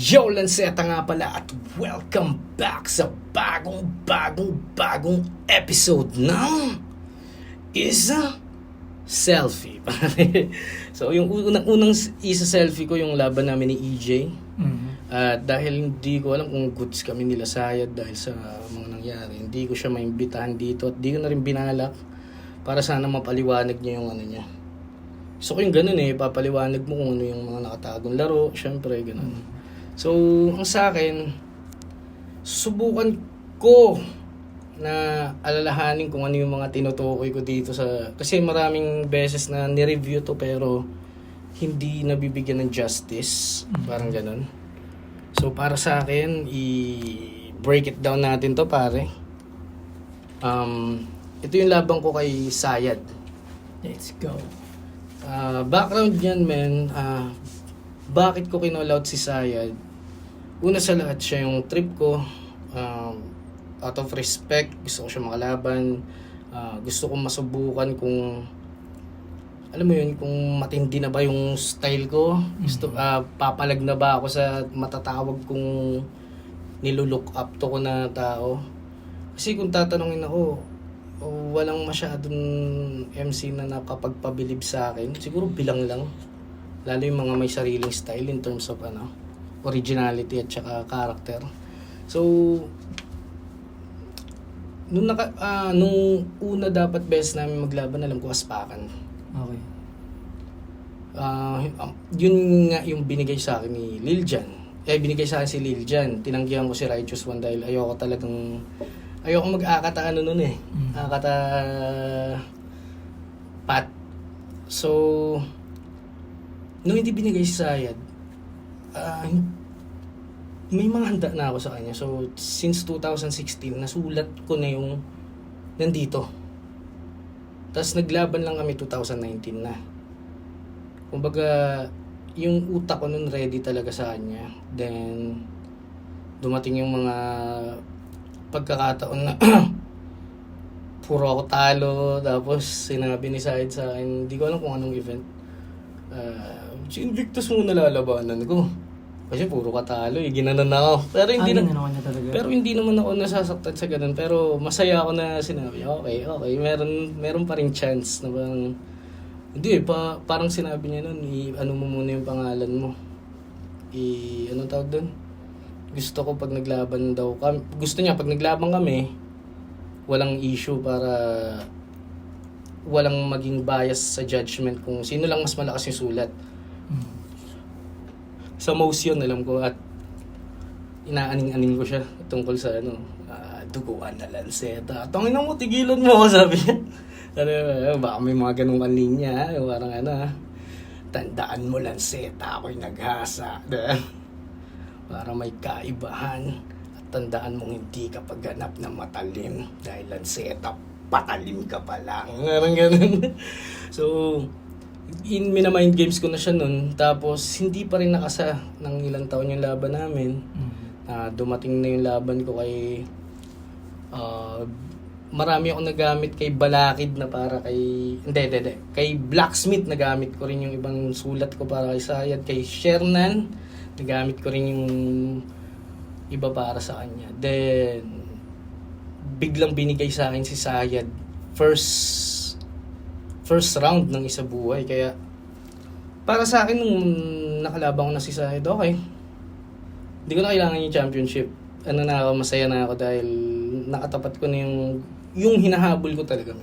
Yo, Lanceta nga pala at welcome back sa bagong episode ng Isa Selfie. So, yung unang isa selfie ko yung laban namin ni EJ. At dahil hindi ko alam kung goods kami nila Sayad dahil sa mga nangyari, hindi ko siya maimbitahan dito at di ko na rin binalak para sana mapaliwanag niya yung ano niya. So, yung ganun papaliwanag mo kung ano yung mga nakatagong laro, syempre, ganun. So, ang sa akin, subukan ko na alalahanin kung ano yung mga tinutukoy ko dito sa... Kasi maraming beses na nireview to pero hindi nabibigyan ng justice. Parang ganun. So, para sa akin, i-break it down natin to, pare. Ito yung laban ko kay Sayad. Let's go. Background yan, men. Bakit ko kinall out si Sayad? Una sa lahat, siya yung trip ko. Out of respect, gusto ko siya makalaban. Gusto kong masubukan kung alam mo yun, kung matindi na ba yung style ko. Gusto, papalag na ba ako sa matatawag kong nilulook up to ko na tao. Kasi kung tatanungin ako, walang masyadong MC na nakapagpabilib sa akin. Siguro bilang lang. Lalo yung mga may sariling style in terms of originality at saka character. So, nung una dapat best namin maglaban, alam ko aspakan. Okay. Yun nga yung binigay sa akin ni Liljan. Binigay sa akin si Liljan. Tinanggihan ko si Righteous One dahil ayoko mag-akata nun akata pat. So, nung hindi binigay si Sayad, may mga handa na ako sa kanya. So, since 2016, nasulat ko na yung nandito. Tapos naglaban lang kami 2019 na. Kumbaga, yung utak ko nun ready talaga sa kanya. Then, dumating yung mga pagkakataon na puro ako talo. Tapos, sinabi ni Sayad sa akin, hindi ko alam kung anong event. Si Invictus muna lalabanan ko. Kasi puro katalo, ginanan ako. Pero hindi hindi naman ako nasasaktan sa ganun. Pero masaya ako na sinabi, okay, meron pa ring chance na bang... Hindi parang sinabi niya nun, ano mo muna yung pangalan mo. Anong tawag dun? Gusto ko pag naglaban daw kami. Gusto niya pag naglaban kami, walang issue para walang maging bias sa judgment kung sino lang mas malakas yung sulat. Sa motion, alam ko, at inaaning-aning ko siya tungkol sa duguan na Lanceta. Tangina mo, tigilan mo, sabi niya. Baka may mga ganung linya, parang tandaan mo Lanceta, ako'y naghasa. Para may kaibahan. At tandaan mong hindi ka pagganap na matalim. Dahil Lanceta, patalim ka pa lang. Parang ganun. So, minamind games ko na siya nun. Tapos, hindi pa rin nakasa ng ilang taon yung laban namin. Dumating na yung laban ko kay... marami akong nagamit kay Balakid na para kay... Hindi. Kay Blacksmith nagamit ko rin yung ibang sulat ko para kay Sayad. Kay Shernan, nagamit ko rin yung iba para sa kanya. Then, biglang binigay sa akin si Sayad. First round ng isa buhay. Kaya, para sa akin, nung nakalaban ko na si Sayad, okay. Hindi ko na kailangan yung championship. Masaya na ako dahil nakatapat ko na yung hinahabol ko talaga.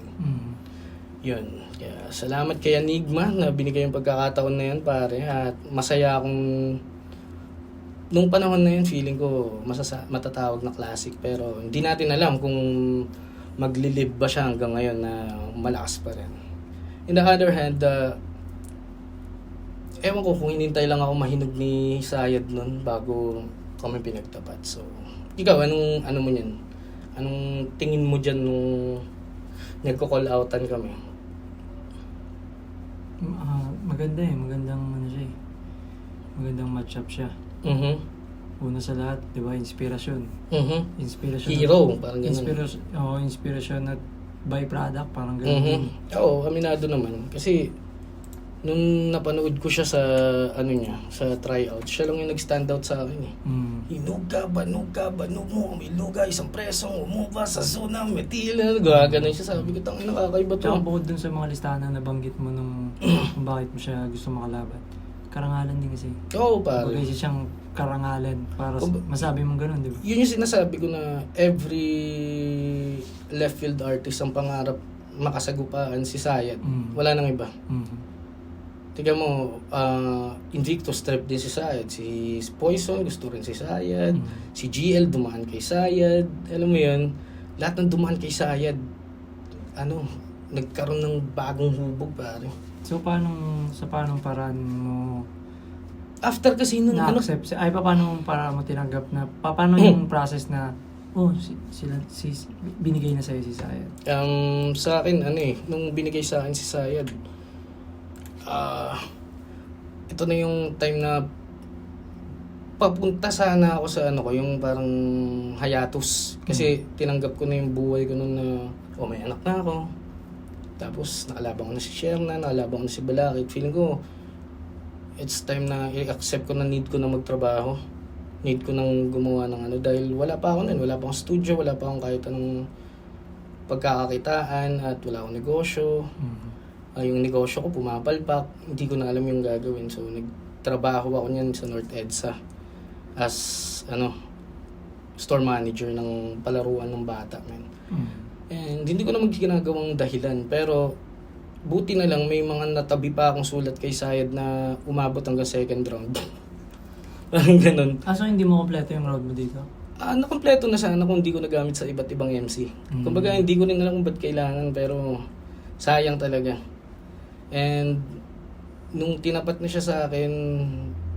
Yun. Kaya, salamat kay Enigma na binigay yung pagkakataon na yun, pare. At masaya akong... Nung panahon na yun, feeling ko matatawag na classic. Pero hindi natin alam kung maglilive ba siya hanggang ngayon na malakas pa rin. In the other hand, ewan ko kung hinintay lang ako mahinog ni Sayad nun bago kami pinagtapat. So, ikaw, anong mo yan? Anong tingin mo dyan nung nagko-call outan kami? Maganda magandang siya magandang matchup siya. Una sa lahat, di ba, inspirasyon. Inspirasyon. Hero, parang ganun. Inspirasyon at byproduct, parang ganun. Oo, aminado naman. Kasi, Nung napanood ko siya sa ano niya, sa tryout, siya lang yung nag-stand out sa akin eh. Hinog ka, banog mo, may luga, isang presong umupa sa zona, metila, gano'n siya. Sabi ko, tangin nakakaiba to. Tsaka bukod dun sa mga listahan na nabanggit mo nung kung bakit mo siya gusto makalaban. Karangalan din kasi. Oo, pare. Bagay siya siyang karangalan para masabi mong gano'n, di ba? Yun yung sinasabi ko na every left field artist ang pangarap makasagupaan si Sayad. Wala nang iba. Tignan mo, Invictus trip din si Sayad. Si Poison gusto rin si Sayad. Si GL dumaan kay Sayad. Alam mo yun, lahat ng dumaan kay Sayad, nagkaroon ng bagong hubog, pare. So, paanong paraan mo After kasi nung na-accept? Paano para mo tinanggap na, paano yung process na, binigay na sa'yo si Sayad? Sa akin, nung binigay sa akin si Sayad, ito na yung time na papunta sana ako sa yung parang hiatus. Kasi tinanggap ko na yung buhay ko noon na, may anak na ako. Tapos nakalabang ko na si Sherna, nakalabang ko na si Balakid. Feeling ko, it's time na i-accept ko na need ko na magtrabaho. Need ko nang gumawa ng dahil wala pa ako nun. Wala pa akong studio, wala pa akong kahit anong pagkakakitaan at wala akong negosyo. Yung negosyo ko pumapalpak, hindi ko na alam yung gagawin. So nagtrabaho ako niyan sa North EDSA as store manager ng palaruan ng bata, man. And hindi ko naman ginagawang dahilan, pero buti na lang may mga natabi pa akong sulat kay Sayad na umabot hanggang second round. Parang ganun. So hindi mo kompleto yung road mo dito? Nakompleto na sana kung hindi ko nagamit sa iba't ibang MC. Kumbaga hindi ko rin alam kung ba't kailangan, pero sayang talaga. And nung tinapat na siya sa akin,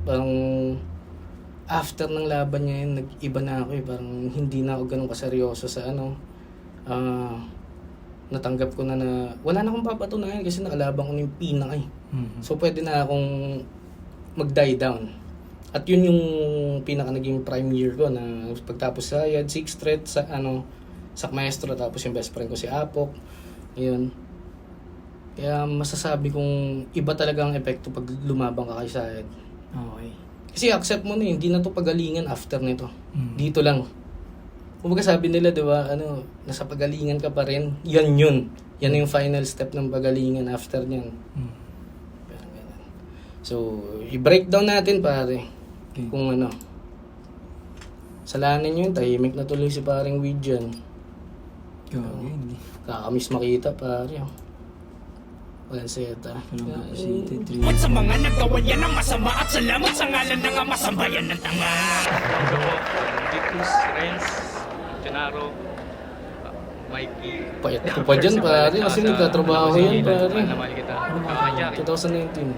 parang after ng laban niya yun, nag-iba na ako eh. Parang hindi na ako ganun kaseryoso sa natanggap ko na wala na akong papatunayan kasi nakalabang ko na yung pinaka eh. So pwede na akong mag-die down. At yun yung pinaka naging prime year ko na pagtapos sa Sayad, 6th threat sa Maestro, tapos yung best friend ko si Apok. Ayun. Kaya masasabi kong iba talaga ang epekto pag lumabang ka kay Sayad. Okay. Kasi accept mo na hindi na to pagalingan after nito. Dito lang. Kung baga sabi nila, di ba, nasa pagalingan ka pa rin, yan yun. Yan yung final step ng pagalingan after nyan. So, i-breakdown natin, pare. Okay. Kung salanin nyo yun, tahimik na tuloy si paring Weed dyan. Hindi. Kakamiss makita, pare. Lanseta. At sa mga nagawa niya ng masama at salamat sa ngalan ng ama sambayan ng tanga. Victus, Renz, Gennaro, Mikey. Payat ko pa dyan, pare. Kasi nagtatrabaho yan, pare. Naman kita. 2019.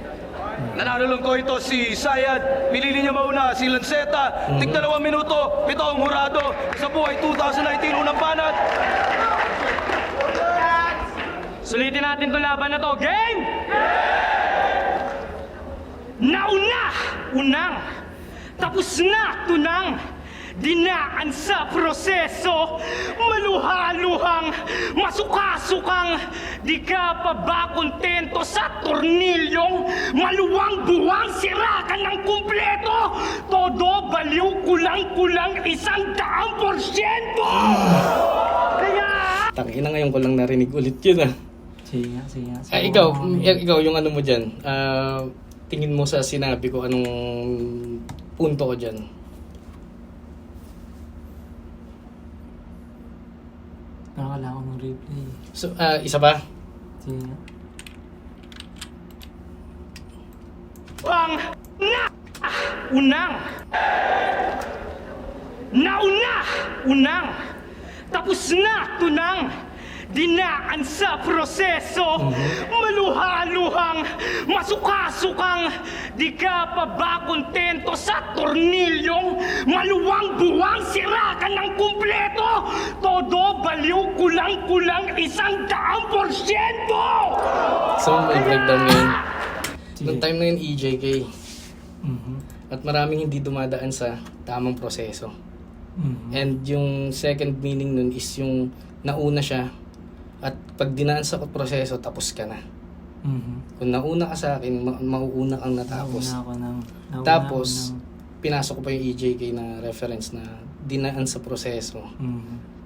Nananulong ko ito si Sayad. Pinili niya mauna si Lanceta. Tig 2 minuto. Ito ang hurado sa buhay 2019 unang banat. Sulitin natin itong laban na to. Game! Nauna! Unang! Tapos na! Tunang! Dinaan sa proseso, maluha-luhang, masuka-sukang, di ka pa ba kontento sa tornilyong, maluwang-buwang sirakan ng kumpleto, todo baliw kulang-kulang 100%! Kaya... Tangina ngayon ko lang narinig ulit yun Sige nga. Ikaw yung mo dyan. Tingin mo sa sinabi ko, anong punto ko dyan? Nakakala ko ng replay. So, isa pa? Sige nga. Unang! Nauna! Unang! Tapos na! Tunang! Dinaan sa proseso, maluha-luhang, masuka-sukang, di ka pa ba kontento sa tornilyong, maluwang-buwang sirakan ng kumpleto, todo baliw kulang-kulang 100%! So, may breakdown ngayon. Sige. Noong time na yun, EJK. At maraming hindi dumadaan sa tamang proseso. And yung second meaning nun is yung nauna siya at pag dinaan sa proseso, tapos ka na. Kung nauna ka sa akin, mauuna kang natapos. Nauna Tapos, ako pinasok ko pa yung EJK na reference na dinaan sa proseso.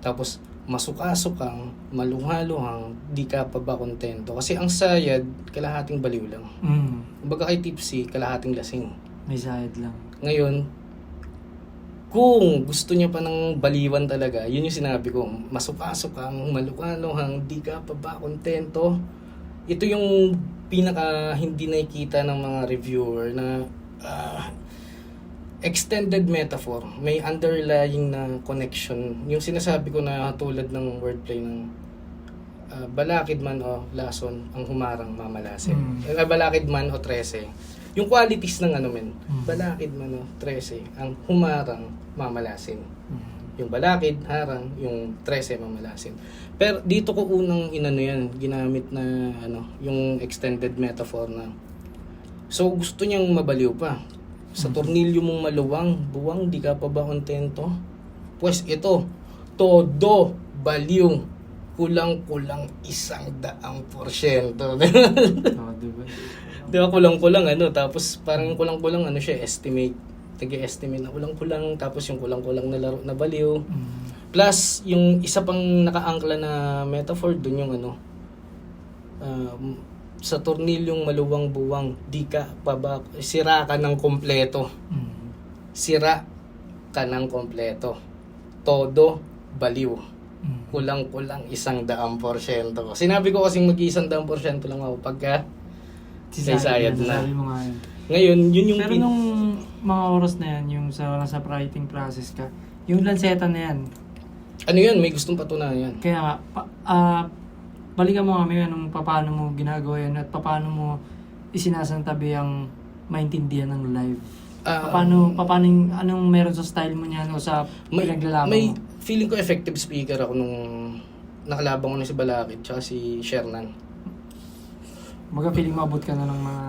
Tapos, masukasok kang, maluhaluhang, di ka pa ba kontento? Kasi ang sayad, kalahating baliw lang. Kumbaga kay Tipsy, kalahating lasing. May sayad lang. Ngayon, kung gusto niya pa ng baliwan talaga, yun yung sinabi ko, masukasok kang, maluhaluhang, di ka pa ba kontento? Ito yung pinaka hindi nakikita ng mga reviewer na extended metaphor, may underlying na connection. Yung sinasabi ko na tulad ng wordplay ng balakid man o lason, ang humarang mamalasin. Balakid man o 13. Yung qualities ng ano men, balakid man o 13, ang humarang mamalasin. Yung balakid, harang, yung 13 mamalasin. Pero dito ko unang inano yan, ginamit na yung extended metaphor na so gusto niyang mabaliw pa. Sa tornilyo mong maluwang, buwang, di ka pa ba kontento? Pues ito, todo baliw, kulang-kulang 100%. Diba? Di ba kulang-kulang tapos parang kulang-kulang siya, estimate. Tag-estimate na kulang-kulang, tapos yung kulang-kulang na laro na baliw. Plus, yung isa pang nakaangkla na metaphor dun yung sa tornilyong maluwang buwang, di ka pa ba, sira ka ng kompleto. Sira ka ng kompleto. Todo baliw. Kulang-kulang 100%. Sinabi ko kasing mag-100% lang ako pagka sayad na. Sabi mo nga yun. Ngayon, yun yung Pero nung mga oras na yan, yung sa writing process ka, yung lanseta na yan, ano yun, may gustong patunayan. kaya nga, balikan mo kami nung paano mo ginagawa yan at paano mo isinasantabi ang maintindihan ng live. Paano anong meron sa style mo niyan o sa pinaglalaban May mo? feeling ko effective speaker ako nung nakalabang ko na si Balakid tsaka si Shernan. Feeling maabot ka na ng mga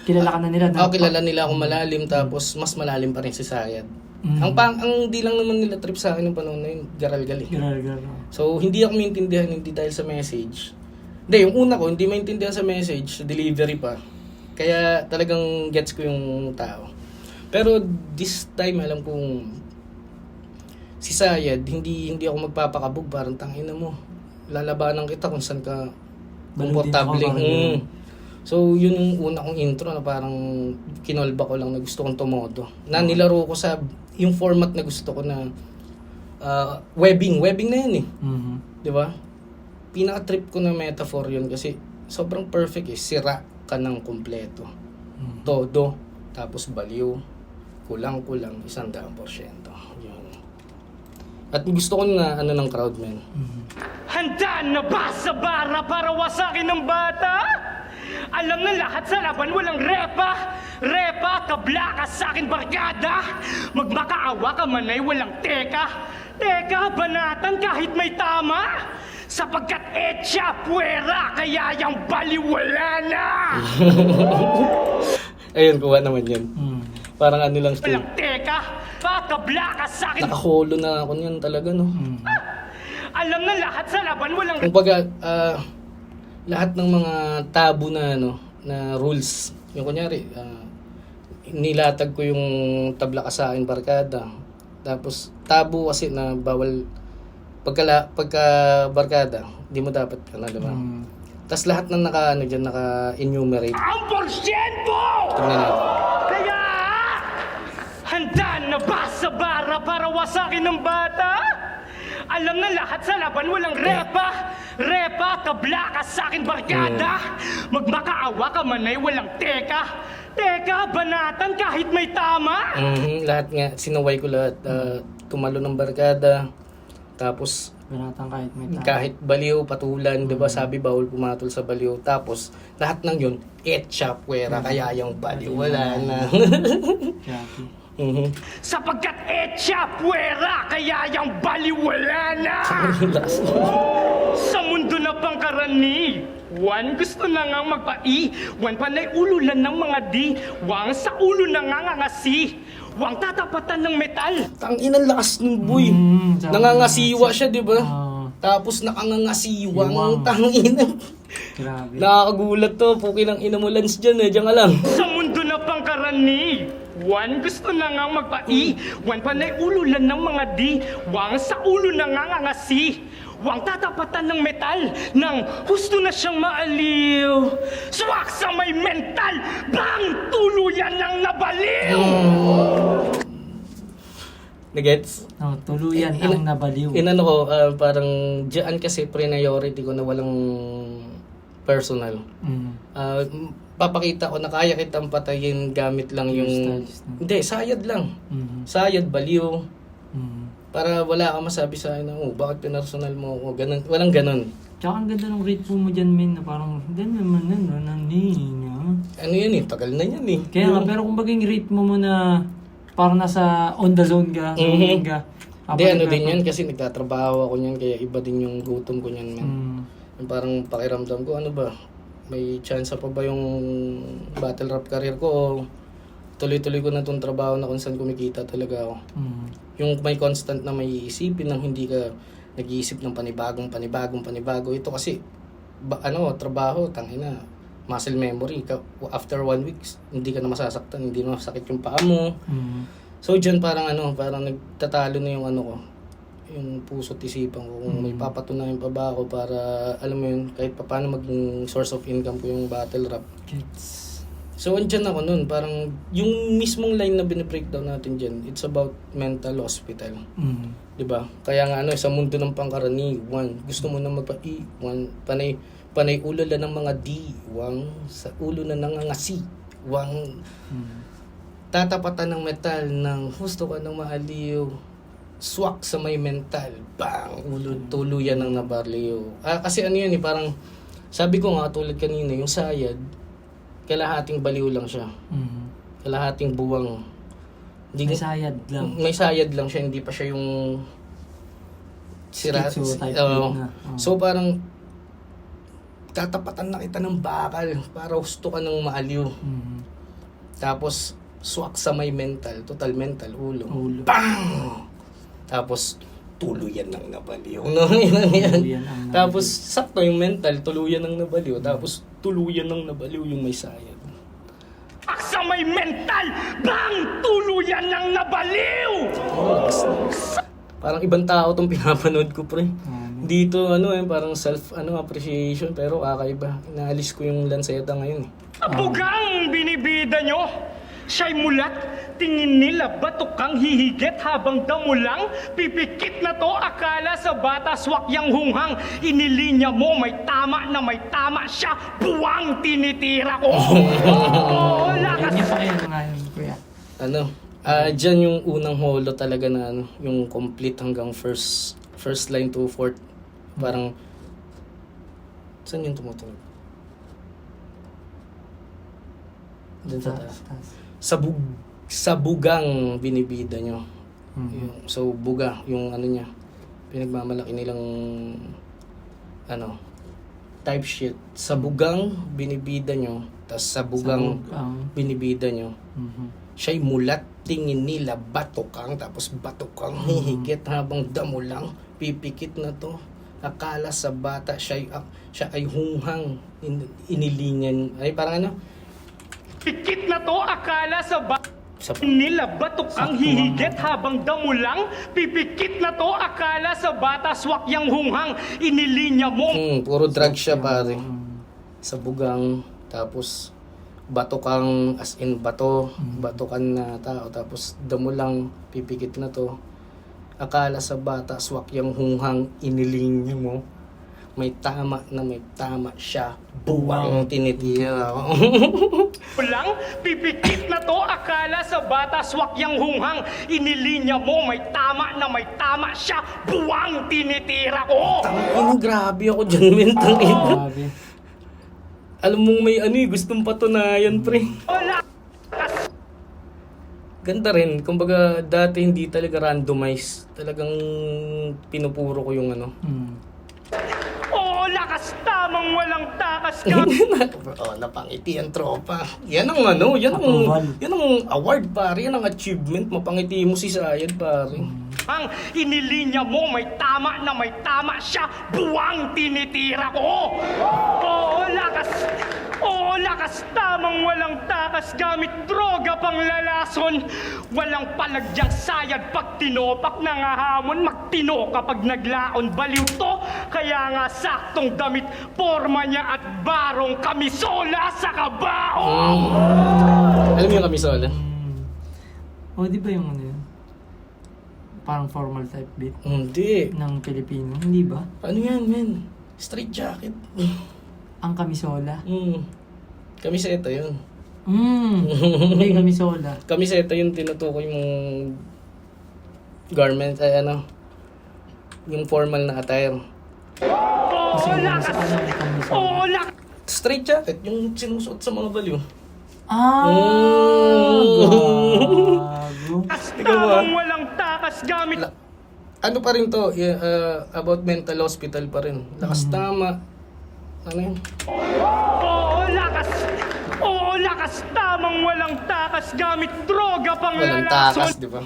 kilala ka na nila. Kilala nila ako malalim tapos mas malalim pa rin si Sayad. Ang di lang naman nila trip sa akin ng panahon na yun, garal-gali. So, hindi ako maintindihan, hindi dahil sa message. Hindi, yung una ko, hindi maintindihan sa message, sa delivery pa. Kaya talagang gets ko yung tao. Pero this time, alam kong si Sayad, hindi ako magpapakabog, parang tangina mo. Lalabanan kita kung saan ka komportable. So, yun yung una kong intro na parang kinolba ko lang na gusto kong tumodo. Na nilaro ko sa yung format na gusto ko na webbing na yun Di ba? Pinaka-trip ko na metaphor yun kasi sobrang perfect sira ka ng kompleto. Todo, tapos baliw, kulang-kulang 100%. Yun. At gusto ko na ng crowd, man. Handa na ba sa bara para wasakin ng bata? Alam na lahat sa laban, walang repa. Repa, kabla ka sa akin barkada. Magmakaawa ka man ay walang teka. Teka, banatan kahit may tama. Sapagkat etya puwera, kaya yung baliwala na. Ayun, kuha naman yun. Parang lang still. Walang teka, kabla ka sa akin. Nakaholo na ako niyan talaga, no? Alam na lahat sa laban, walang Kumbaga, lahat ng mga tabu na na rules. Yung kunyari, nilatag ko yung tabla ka sa akin barkada. Tapos tabu kasi na bawal pagka barkada, di mo dapat diba? Tapos lahat ng naka-enumerate. ang porsyento! Tingnan natin. Kaya, handa na ba sa bara para wasakin ng bata? Alam na lahat sa laban, walang repa. Repa, kabla ka sa akin barkada. Magmakaawa ka man ay walang teka. Teka, banatan kahit may tama. Lahat nga, sinaway ko lahat. Tumalo ng barkada. Tapos, Banatan kahit may tama. kahit baliw, patulan, diba? Sabi bawal pumatol sa baliw. Tapos, lahat ng yun, etcha puwera, kaya yung baliw, wala na. Jackie. Sapagkat etya puwera, kaya yung baliwala na. Sa mundo na pangkarani, wan gusto na nga magpai, wan panay ulo lang ng mga di, wang sa ulo na nga ngasi, wang tatapatan ng metal. Tanginang lakas ng boy. Nangangasiwa siya, di ba? Tapos nakangangasiwang, tanginang. Grabe. Nakakagulat to. Puki ng ina mo Lance dyan eh. Diyan ka lang. Sa mundo na pangkarani, Wan gusto na nga magpai, Wan panay ululan ng mga di, Wang sa ulo na nga ngasi, Wang tatapatan ng metal, nang gusto na siyang maaliw. Swak sa may mental, bang tuluyan ng nabaliw! Nagets? Oh, tuluyan Ina- ang nabaliw. Inano ko, parang diyan kasi priority ko na walang personal. Papakita ko na kaya kitang patayin gamit lang yung... Style, no? Hindi, sayad lang. Mhm. Sayad, baliw. Mhm. Para wala kang masabi sa akin na, bakit pinersonal mo ako? Ganun. Walang ganun. Tsaka ang ganda ng rate mo dyan, men, na parang, hindi naman na, nanina. Ano yan eh, tagal na yan eh. Kaya nga, pero kung baging rate mo muna, parang nasa on the zone ka, zoning ka. Hindi, ano din yan kasi nagtatrabaho ako niyan, kaya iba din yung gutom ko niyan, man. Yung parang pakiramdam ko, ano ba, may chance pa ba yung battle rap career ko o tuloy-tuloy ko na itong trabaho na kung saan kumikita talaga ako. Yung may constant na may iisipin nang hindi ka nag-iisip ng panibagong. Ito kasi, trabaho, tangina, muscle memory. After 1 week, hindi ka na masasaktan, hindi na masakit yung paa mo. So dyan parang parang nagtatalo na yung ko, yung puso't isipan ko kung may papatunayan pa ba ako para alam mo yun, kahit pa paano maging source of income ko yung battle rap. Gets. So andyan ako nun, parang yung mismong line na binibreakdown natin dyan, it's about mental hospital. 'Di ba? Kaya nga sa mundo ng pangkaraniwan, gusto mo na magpa-iwan, panay ulo lang ng mga diwang, sa ulo na nangangasi, wang tatapatan ng metal ng gusto ka ng maaliw, swak sa may mental, bang, tuluyan ng nabaliw. Kasi yan parang, sabi ko nga tulad kanina, yung sayad, kalahating baliw lang siya. Kalahating buwang. May sayad lang. May sayad lang siya, hindi pa siya yung sira. Schizo type na. So parang, tatapatan na kita ng bakal para gusto ka ng maaliw. Tapos, swak sa may mental, total mental, ulo. Bang! Tapos, tuluyan ng nabaliw. Tapos, sakto yung mental, tuluyan ng nabaliw. Tapos, tuluyan ng nabaliw yung may sayad. Sa may mental, bang tuluyan ng nabaliw! Parang ibang tao tong pinapanood ko, pre. Dito, parang appreciation, pero kakaiba. Inaalis ko yung lanseta ngayon. Bugang binibida nyo, siya'y mulat, tingin nila batok kang hihigit habang damo lang, pipikit na to, akala sa bata swak yang hunghang, inilinya mo may tama na may tama siya, buwang tinitira ko. Lakas. Yan pa kayo ngayon, kuya. Dyan yung unang holo talaga na yung complete hanggang first line to fourth. Parang, saan yung tumutunog? Dyan sa taas. Sa bugang binibida nyo. So, buga, yung niya. Pinagmamalaki nilang, type shit. Sa bugang binibida nyo, tas sa bugang binibida nyo, siya'y mulat, tingin nila batukang, tapos batukang hihigit habang damo lang, pipikit na to. Akala sa bata, siya ay hunghang, inilingan, ay parang Pikit na to, akala sa nila batok ang hihigit habang damo lang, pipikit na to, akala sa bata swak yang hunghang, inilinya mo. Puro drug siya pare. Sa bugang, tapos batokang as in batokan na tao, tapos damo lang, pipikit na to. Akala sa bata swak yang hunghang, inilinya mo. May tama siya, buwang tinitira ako. Lang, pipikit na to, akala sa bata swak yang hunghang, inilinya mo may tama siya, buwang tinitira ko. Grabe ako dyan, mentang ina. Grabe. Alam mong may gustong patunayan, pre. Ganda rin. Kumbaga, dati hindi talaga randomize. Talagang pinupuro ko yung Oo, lakas, tamang tamang walang takas ka. Oh, napangiti ang tropa. Yan ang ano, Approval. yan ang award pare, yan ang achievement. Mapangiti mo si Sayad pare. Ang inilinya mo may tama na may tama siya, buwang tinitira ko. Oo, lakas, tamang walang takas gamit droga pang lalason. Walang palagyang sayad pag tinopak nangahamon, magtino kapag naglaon. Baliw to, kaya nga saktong damit, forma niya at barong kamisola sa kabaong. Alam mo yung kamisola? O, di ba yung ano yun? Parang formal type beat Hindi. ng Pilipino, hindi ba? Ano yan, men? Straight jacket. Ang kamisola. Kamiseta yun. Hindi kamisola. Kamiseta yun, tinutukoy mong garment, ay ano, yung formal na attire. Kasi Oo, yung lakas. sa ano, kamisola. Oo, lakas. Straight jacket, yung sinusuot sa mga baliw. Gago. Tamang walang takas gamit. Ano pa rin to, about mental hospital pa rin. Lakas tama. Ano yun? Oo, lakas, tamang walang takas gamit droga pang Walang lalason. takas, di ba?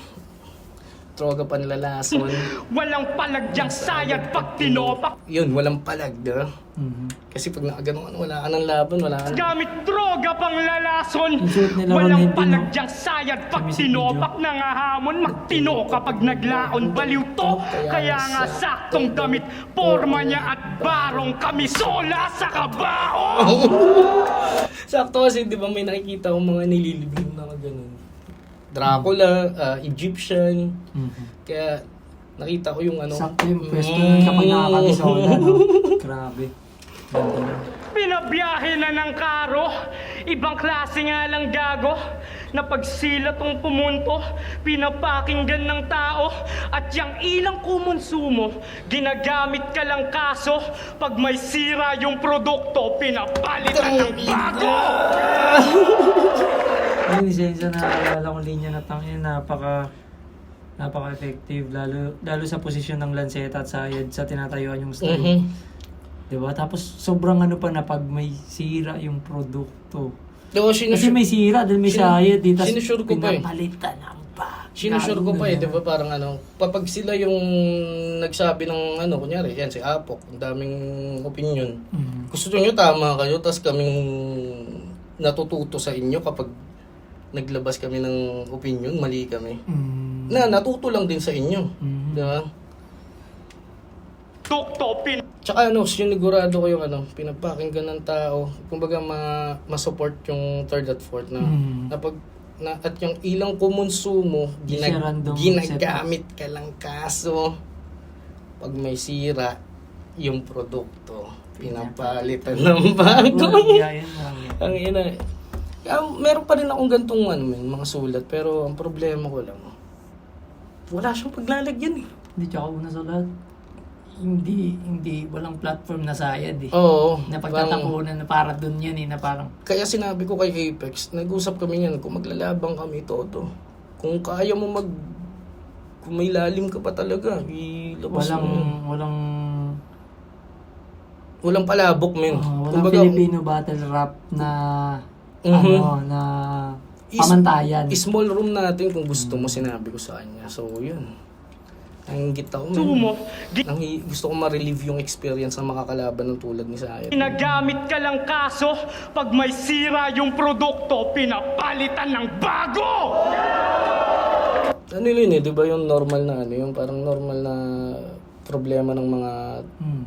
Droga panlalason. Walang palagyang sayad pag tinopak. Yun, walang palag, di ba? Kasi pag nakaganon, wala ka ng laban, wala ka ng... Gamit droga pang lalason. Yung suot nila Walang Ronaldo, no? palagyang sayad pag Kami sa tinopak nangahamon. Magtino kapag naglaon. Baliw to, kaya nga saktong damit, forma niya at barong kamisola sa kabaong. Sakto kasi, di ba, may nakikita akong mga nililibing na gano'n. Dracula, Egyptian. Kaya nakita ko yung ano. Sakto yung pwesto nun kapag nakakamisola, no? Grabe. Ganda na. Pinabiyahe na ng karo. Ibang klase nga lang gago. Na pagsila tong pumunto, pinapakinggan ng tao. At yung ilang kumonsumo, ginagamit ka lang kaso. Pag may sira yung produkto, pinapalitan ng bago. Yung lisensya na alala kong linya na tangin, napaka-effective. Lalo sa posisyon ng Lanceta at Sayad sa tinatayuan yung style. Diba? Tapos sobrang ano pa na pag may sira yung produkto. Kasi may sira dahil may Sayad dito. Sinusure ko pa eh. Pinapalitan ang bag. Sinusure ko pa eh, di ba? Parang ano, kapag sila yung nagsabi ng ano, kunyari, yan si Apok, ang daming opinion. Gusto nyo tama kayo, tas kaming natututo sa inyo kapag naglabas kami ng opinion, mali kami. Na natuto lang din sa inyo. Di ba? Produkto, Tsaka ano, sinigurado ko yung ano, pinapakinggan ng tao. Kumbaga ma-support yung third at fourth na at yung ilang kumonsumo, ginagamit ka lang kaso pag may sira yung produkto, pinapalitan ng bago. Ang ina. Meron pa rin akong gantong mga sulat, pero ang problema ko lang, wala siyang paglalagyan eh. Hindi, tsaka una sa lahat, walang platform na Sayad eh. Oo. Na pagtatapunan na para dun yan eh, na parang... Kaya sinabi ko kay Apex, nag-usap kami yan, kung maglalabang kami, todo. Kung kaya mo kung may lalim ka pa talaga, ilabas mo. Walang palabok, men. Walang Filipino battle rap na... na pamantayan. Small room natin kung gusto mo, sinabi ko sa kanya. So, yun. Nanginggit ako, sumo. Gusto ko ma-relieve yung experience ng makakalaban ng tulad ni Sayad. Ginagamit ka lang kaso, pag may sira yung produkto, pinapalitan ng bago! Ano yun eh, di ba yung normal na yung parang normal na problema ng mga...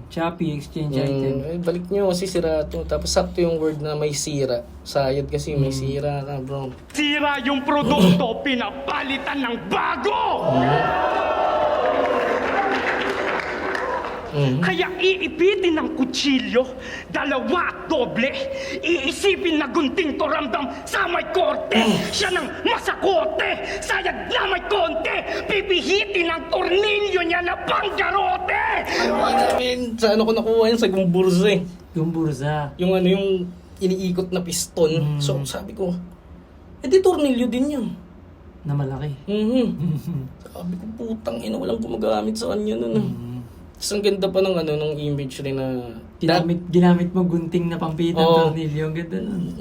Shopee, exchange item. Balik nyo kasi sira to. Tapos sakto yung word na may sira. Sayad kasi may sira na, bro. Sira yung produkto, pinapalitan ng bago! Kaya iipitin ng kutsilyo, dalawa at doble. Iisipin na gunting to ramdam sa may korte. Siya ng masakote, sayad na may konte. Pipihitin ang tornilyo niya na panggarote. Sa ano ko nakuha yun? Sa gumburza eh. Gumburza. Yung yung iniikot na piston. So sabi ko, di tornilyo din yun. Na malaki. Sabi ko, putang ina, walang gumagamit sa kanya nun. Tapos ang ganda pa ng ano, ng image rin na... Ginamit mo gunting na pampitan Oo. tornilyo. Ang ganda nun.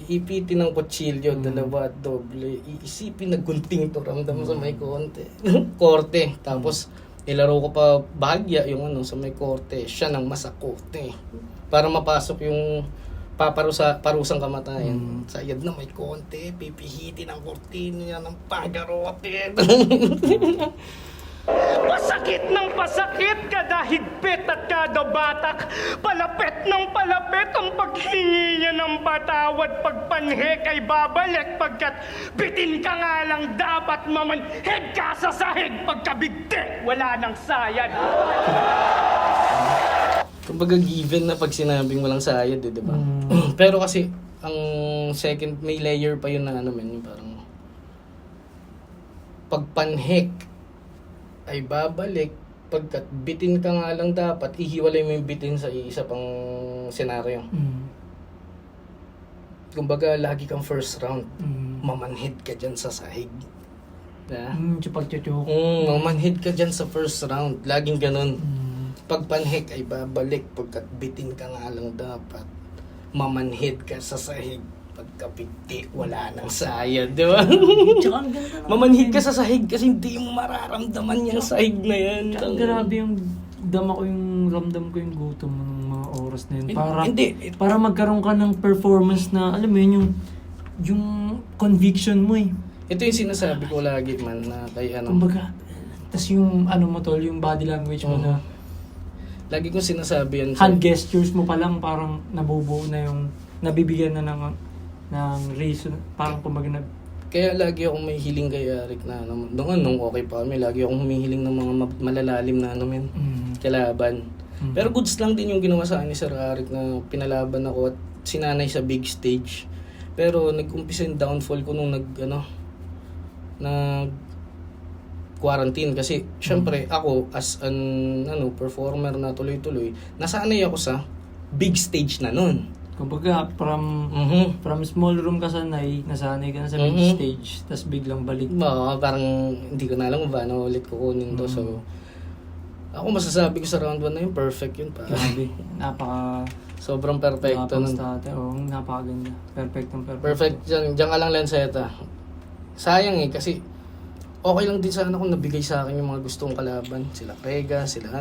Ipitin ng kutsilyo, dalawa, doble. Iisipin na gunting to, ramdam sa may konti. Korte. Tapos, nilaro ko pa bahagya yung ano, sa may korte. Siya ng masakote. Para mapasok yung parusang kamatayan. Sayad na may konti, pipihitin ang kortina ng pagarote. Pasakit ng pasakit, kada higpit at kada batak. Palapit ng palapit ang paghingi niya ng patawad. Pagpanhik ay babalik, pagkat bitin ka nga lang dapat mamanhig ka sa sahig. Pagkabigti, wala nang sayad. Kumbaga given na pag sinabing walang sayad, di ba? Pero kasi, ang second, may layer pa yun na ano men, yung parang pagpanhik ay babalik, pagkat bitin ka nga lang dapat, ihiwalay mo yung bitin sa isa pang senaryo. Kumbaga, lagi kang first round, mamanhid ka dyan sa sahig. Diba? Chupak-chuchuk. Mamanhid ka dyan sa first round, laging ganun. Pagpanhik ay babalik, pagkat bitin ka nga lang dapat, mamanhid ka sa sahig, pagkapiti, wala nang sayad, di ba? Tsaka ang ganda naman. Mamanhid ka sa sahig kasi hindi mo mararamdaman yung sahig na yan. Tsaka grabe yung ramdam ko yung gutom mo ng mga oras na yun. Para magkaroon ka ng performance na, alam mo yun, yung conviction mo eh. Ito yung sinasabi ko lagi man na kay ano. Kumbaga, tas yung ano mo tol, yung body language mo na, Lagi kong sinasabi yan. hand gestures mo pa lang parang nabubuo na yung, nabibigyan na ng reason, parang kumbaga Kaya lagi akong may hiling kay Arik na nung okay pa kami, lagi akong humihiling ng mga malalalim na ano men, kalaban. Pero goods lang din yung ginawa sa akin ni Sir Arik na pinalaban ako at sinanay sa big stage. Pero nag-umpisa yung downfall ko nung quarantine kasi syempre ako as an performer na tuloy-tuloy, nasanay ako sa big stage na nun. kumbaga from small room ka nasanay ka na sa big stage, tas biglang balik. Parang hindi ko na alam kung paano ulit kukunin to. So ako masasabi ko sa round 1 na yun, perfect yun pa. Grabe, Sobrang perfecto nun. Napakaganda. Perfect. Perfect diyan ka lang Lanceta. Sayang kasi okay lang din sana kung nabigay sa akin yung mga gustong kalaban. Sila Pega, sila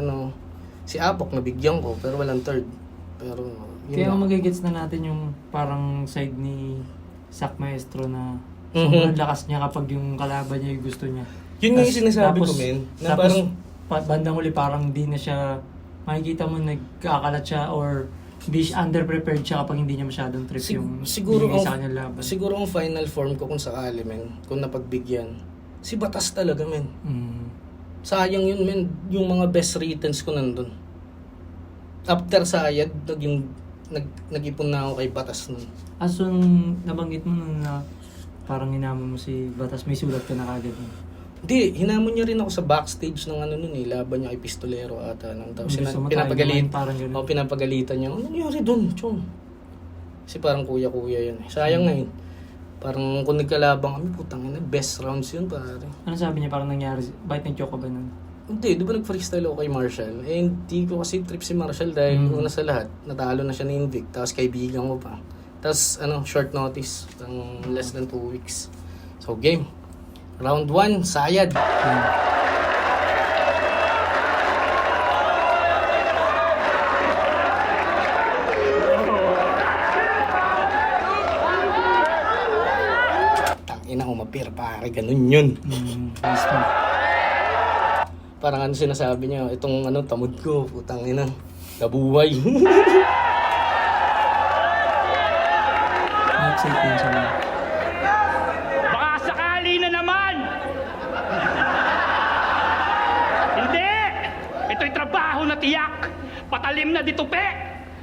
si Apok nabigyan ko pero walang third. Pero kaya magigets na natin yung parang side ni Sak Maestro na sobrang lakas niya kapag yung kalaban niya yung gusto niya. Yun nga yung sinasabi ko men. Na parang bandang huli parang di na siya, makikita mo nagkakalat siya or hindi siya underprepared siya kapag hindi niya masyadong trip yung bigay sa kanya laban. Siguro ang final form ko kung sakali men, kung napagbigyan, si Batas talaga men. Sayang yun men, yung mga best returns ko nandun. After Sayad, nag-ipon na ako kay Batas nun. So nabanggit mo nun na parang hinamon mo si Batas, may sulat ka na kagad nun. Hindi, hinamon niya rin ako sa backstage ng nun laban niya kay Pistolero ata. Tapos pinapagalitan niya. Ano nangyari dun, chong? Kasi parang kuya-kuya yun. Sayang na yun. Parang kung nagkalabang kami, putang ina, best rounds yun pare. Ano sabi niya parang nangyari? Bakit nag-choke ka ba nun? Hindi, di ba nag-freestyle ako kay Marshall? Hindi ko kasi trip si Marshall dahil una sa lahat, natalo na siya ni Invict. Tapos kaibigan ko pa. Tapos short notice, less than 2 weeks. So game. Round 1, Sayad. Tangina, umapir pare, ganun yun. Parang sinasabi niya, itong tamod ko, putang ina, nabuhay. Na-excite din siya. Baka sakali na naman! Hindi! Ito'y trabaho na tiyak! Patalim na ditupi!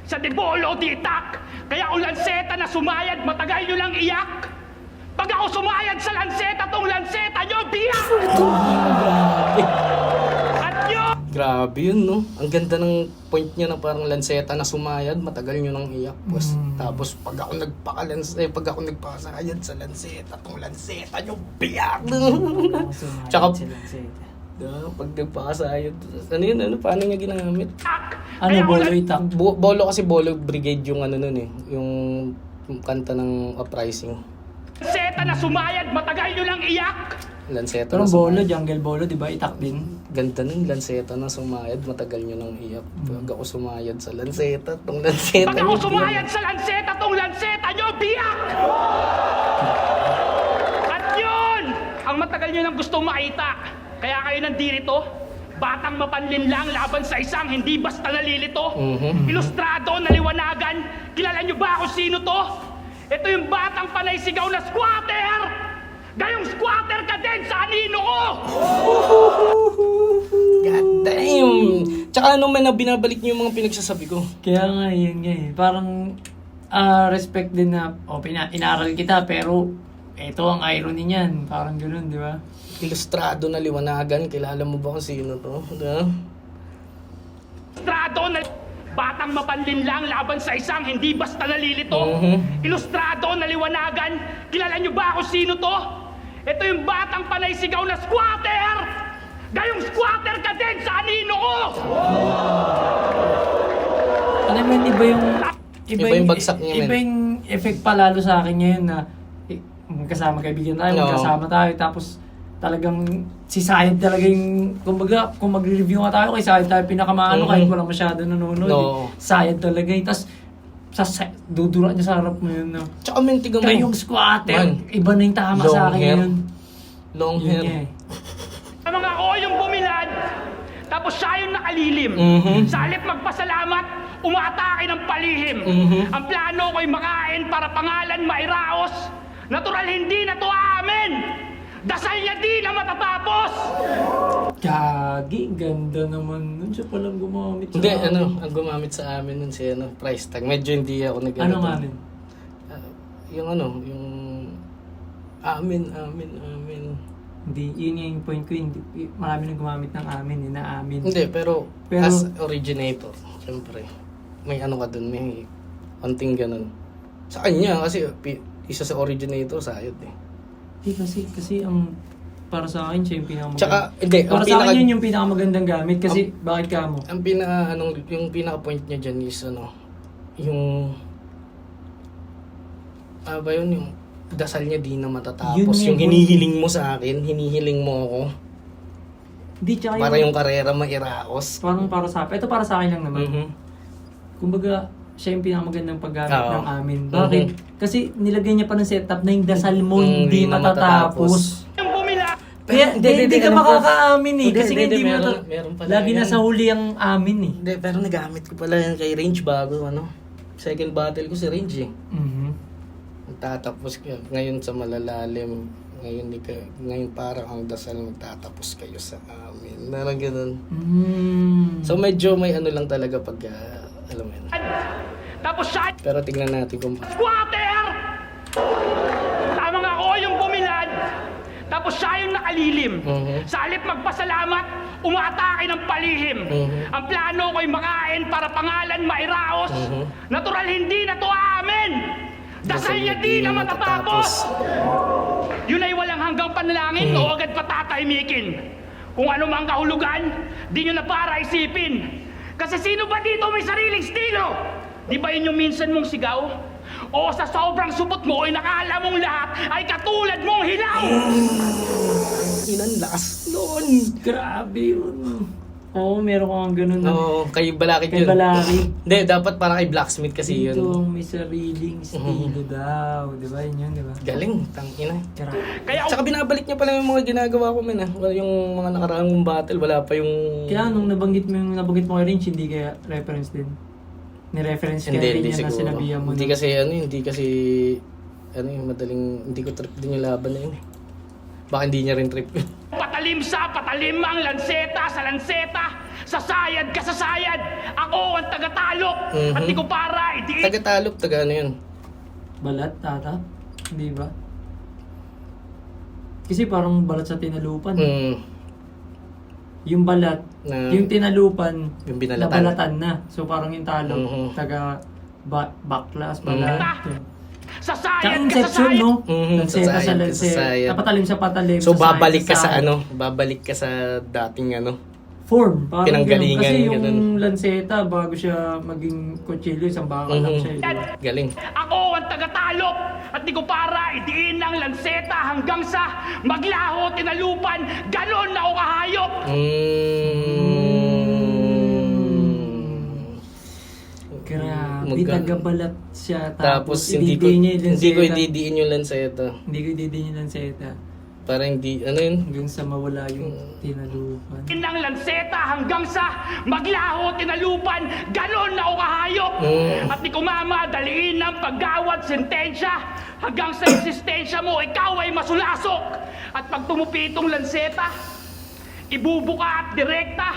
Sa debolo di itak! Kaya kung lanseta na sumayad, matagal nyo lang iyak! Pag ako sumayad sa lanseta, tong lanseta nyo, biyak! At nyo! Grabe yun, no? Ang ganda ng point niya na parang lanseta na sumayad, matagal nyo nang iyak. Tapos pag ako nagpakasayad sa lanseta, tong lanseta nyo, biyak! Tsaka, Pag nagpakasayad. Ano yun? Ano? Paano niya ginamit? Ano, bolo itak? Bolo kasi Bolo Brigade yung ano nun eh. Yung kanta ng Uprising. Lanseta na sumayad, matagal nyo lang iyak. Lanseta Pero na bolo, sumayad. jungle bolo, di ba? Itak din. Ganda nun, Lanseta na sumayad. Matagal nyo nang iyak. Pag ako sumayad sa Lanseta, tong Lanseta. Pag ako nyo, sumayad sa lanseta, tong lanseta nyo, biyak! At yun, ang matagal nyo nang gustong makita. Kaya kayo nandito, batang mapanlinlang laban sa isang hindi basta nalilito. Ilustrado, naliwanagan, kilala nyo ba kung sino to? Ito yung batang panay sigaw na squatter! Gayong squatter ka din sa anino ko! God damn! Tsaka ano man na binabalik nyo yung mga pinagsasabi ko. Kaya nga, yun nga eh. Parang respect din na, inaral kita, pero ito ang irony niyan. Parang gano'n, di ba? Ilustrado na liwanagan, kilala mo ba kung sino to? Diba? Ilustrado na batang mapanlinlang laban sa isang hindi basta nalilito. Ilustrado, naliwanagan, kilala nyo ba kung sino to? Ito yung batang panay sigaw na squatter! Gayong squatter ka din sa anino ko! Alam mo yun, iba Iba yung bagsak niya, Iba men. yung effect pa lalo sa akin ngayon na magkasama kaibigan tayo, No. magkasama tayo, tapos talagang si Sayed talaga yung, kumbaga, kung magre-review nga tayo kay Sayed tayo pinakamaano kahit walang masyado nanonood. No. Sayed talaga yun. Tapos, dudura niya sa harap mo yun. No? Tsaka men, tiga mo. Kayong squatter, Man. iba na yung tama Long sa akin hair. yun. Long Yun hair. nga eh. Ang mga yung bumilad, tapos siya yung nakalilim. Sa halip magpasalamat, umaatake ng palihim. Ang plano ko'y makain para pangalan mairaos. Natural hindi na to amin. Dasal niya di na matatapos. Gagi, ganda naman nun. Siya palang gumamit sa Hindi, akin. ang gumamit sa amin nun si price tag. Medyo hindi ako nag Ano nga rin? Yung yung amin. Hindi, yun yung point ko. Hindi, marami nang gumamit ng amin, na amin. Hindi, pero Pero- as originator, syempre, may ano ka dun, may konting ganun. Sa kanya, kasi isa sa originator, sayod eh. Hindi kasi ang para sa akin siya yung pinakamagandang. Tsaka, hindi, para ang sa akin pinaka- yun yung pinakamagandang gamit kasi bakit ka mo? Ang yung pinaka-point niya dyan is yung ba yun, yung dasal niya di na matatapos. Yun Yung yung- hinihiling mo sa akin, hinihiling mo ako. Hindi, tsaka Para yung karera mairaos. parang para sa akin. Ito para sa akin lang naman. Mhm. Kumbaga, siya yung pinakamagandang paggamit Oo. ng amin. Bakit? Kasi nilagay niya pa ng setup na yung dasal mo hindi na matatapos. Yung bumilad, Kaya hindi ka alam ko. makakaamin eh. Hindi, Kasi hindi, hindi mo meron pala lagi yan. nasa huli ang amin eh. Hindi, pero nagamit ko pala yan kay Range bago second battle ko si Range eh. Mhm. Magtatapos ka ngayon sa malalalim. Ngayon parang ang dasal magtatapos kayo sa amin. Parang ganun. So medyo may ano lang talaga pag alam mo yun. tapos siya Pero tingnan natin kung squatter! Tama nga ako yung bumilad, tapos siya yung nakalilim. Sa halip magpasalamat, umaatake ng palihim. Ang plano ko'y makain para pangalan mairaos. Natural hindi na to amin. Dasal niya di na matatapos. Yun ay walang hanggang panalangin o agad patatahimikin. Kung ano mang kahulugan, di nyo na para isipin. Kasi sino ba dito may sariling estilo? Di ba yun yung minsan mong sigaw? O sa sobrang supot mo ay nakala mong lahat ay katulad mong hilaw! ilan lakas noon. Grabe yun. Oo, meron kang ganun. Oo, kay Balakid Kay yun. Balakid. Hindi, dapat para kay Blacksmith kasi Ito, yun. may sariling estilo daw. Di ba yun, di ba? Galing, tangina. Grabe. Kaya Tsaka binabalik niya pala yung mga ginagawa ko yung mga nakaraang battle, wala pa yung... Kaya nung nabanggit mo kay Range, hindi kaya reference din? Ni-reference kaya din yan na sinabihan mo Hindi na. kasi yung madaling, hindi ko trip din yung laban na yun eh. Baka hindi niya rin trip yun. patalim ang lanseta sa lanseta, sasayad ka sa sayad, ako ang taga-talok, at di ko para, idi Taga-talop, taga ano yun. Balat, tata? Hindi ba? Kasi parang balat sa tinalupan. Yung balat, yung tinalupan, Yung binalatan. nabalatan na. So parang yung talok, Mhm. baklas, balat. Sa Tsaka sayad ka sa Inception, sayad. no? Mhm, Lanseta sa sa sayad, lanseta. sa sayad. Napatalim sa patalim. So sa sayad, babalik ka sa sayad. ano, babalik ka sa dating ano. Form. Parang Pinanggalingan, ganun. Kasi yung ganun. lanseta, bago siya maging kutsilyo, isang baka lang Mhm. siya. Diba? Galing. Ako ang taga-talop at di ko para idiin ng lanseta hanggang sa maglaho tinalupan. Ganon na ako kahayop. Grabe, Magka- tagabalat siya. Tapos hindi ko ididiin niya yung hindi ko lanseta. ididiin yung lanseta. Hindi ko ididiin yung lanseta. Para hindi ano yun? Hanggang sa mawala yung tinalupan. Ng lanseta hanggang sa maglaho tinalupan. Ganon na ako kahayop. At di ko mamadaliin ng paggawad sentensya hanggang sa eksistensya mo ikaw ay masulasok. At pag tumupitong lanseta, ibubuka at direkta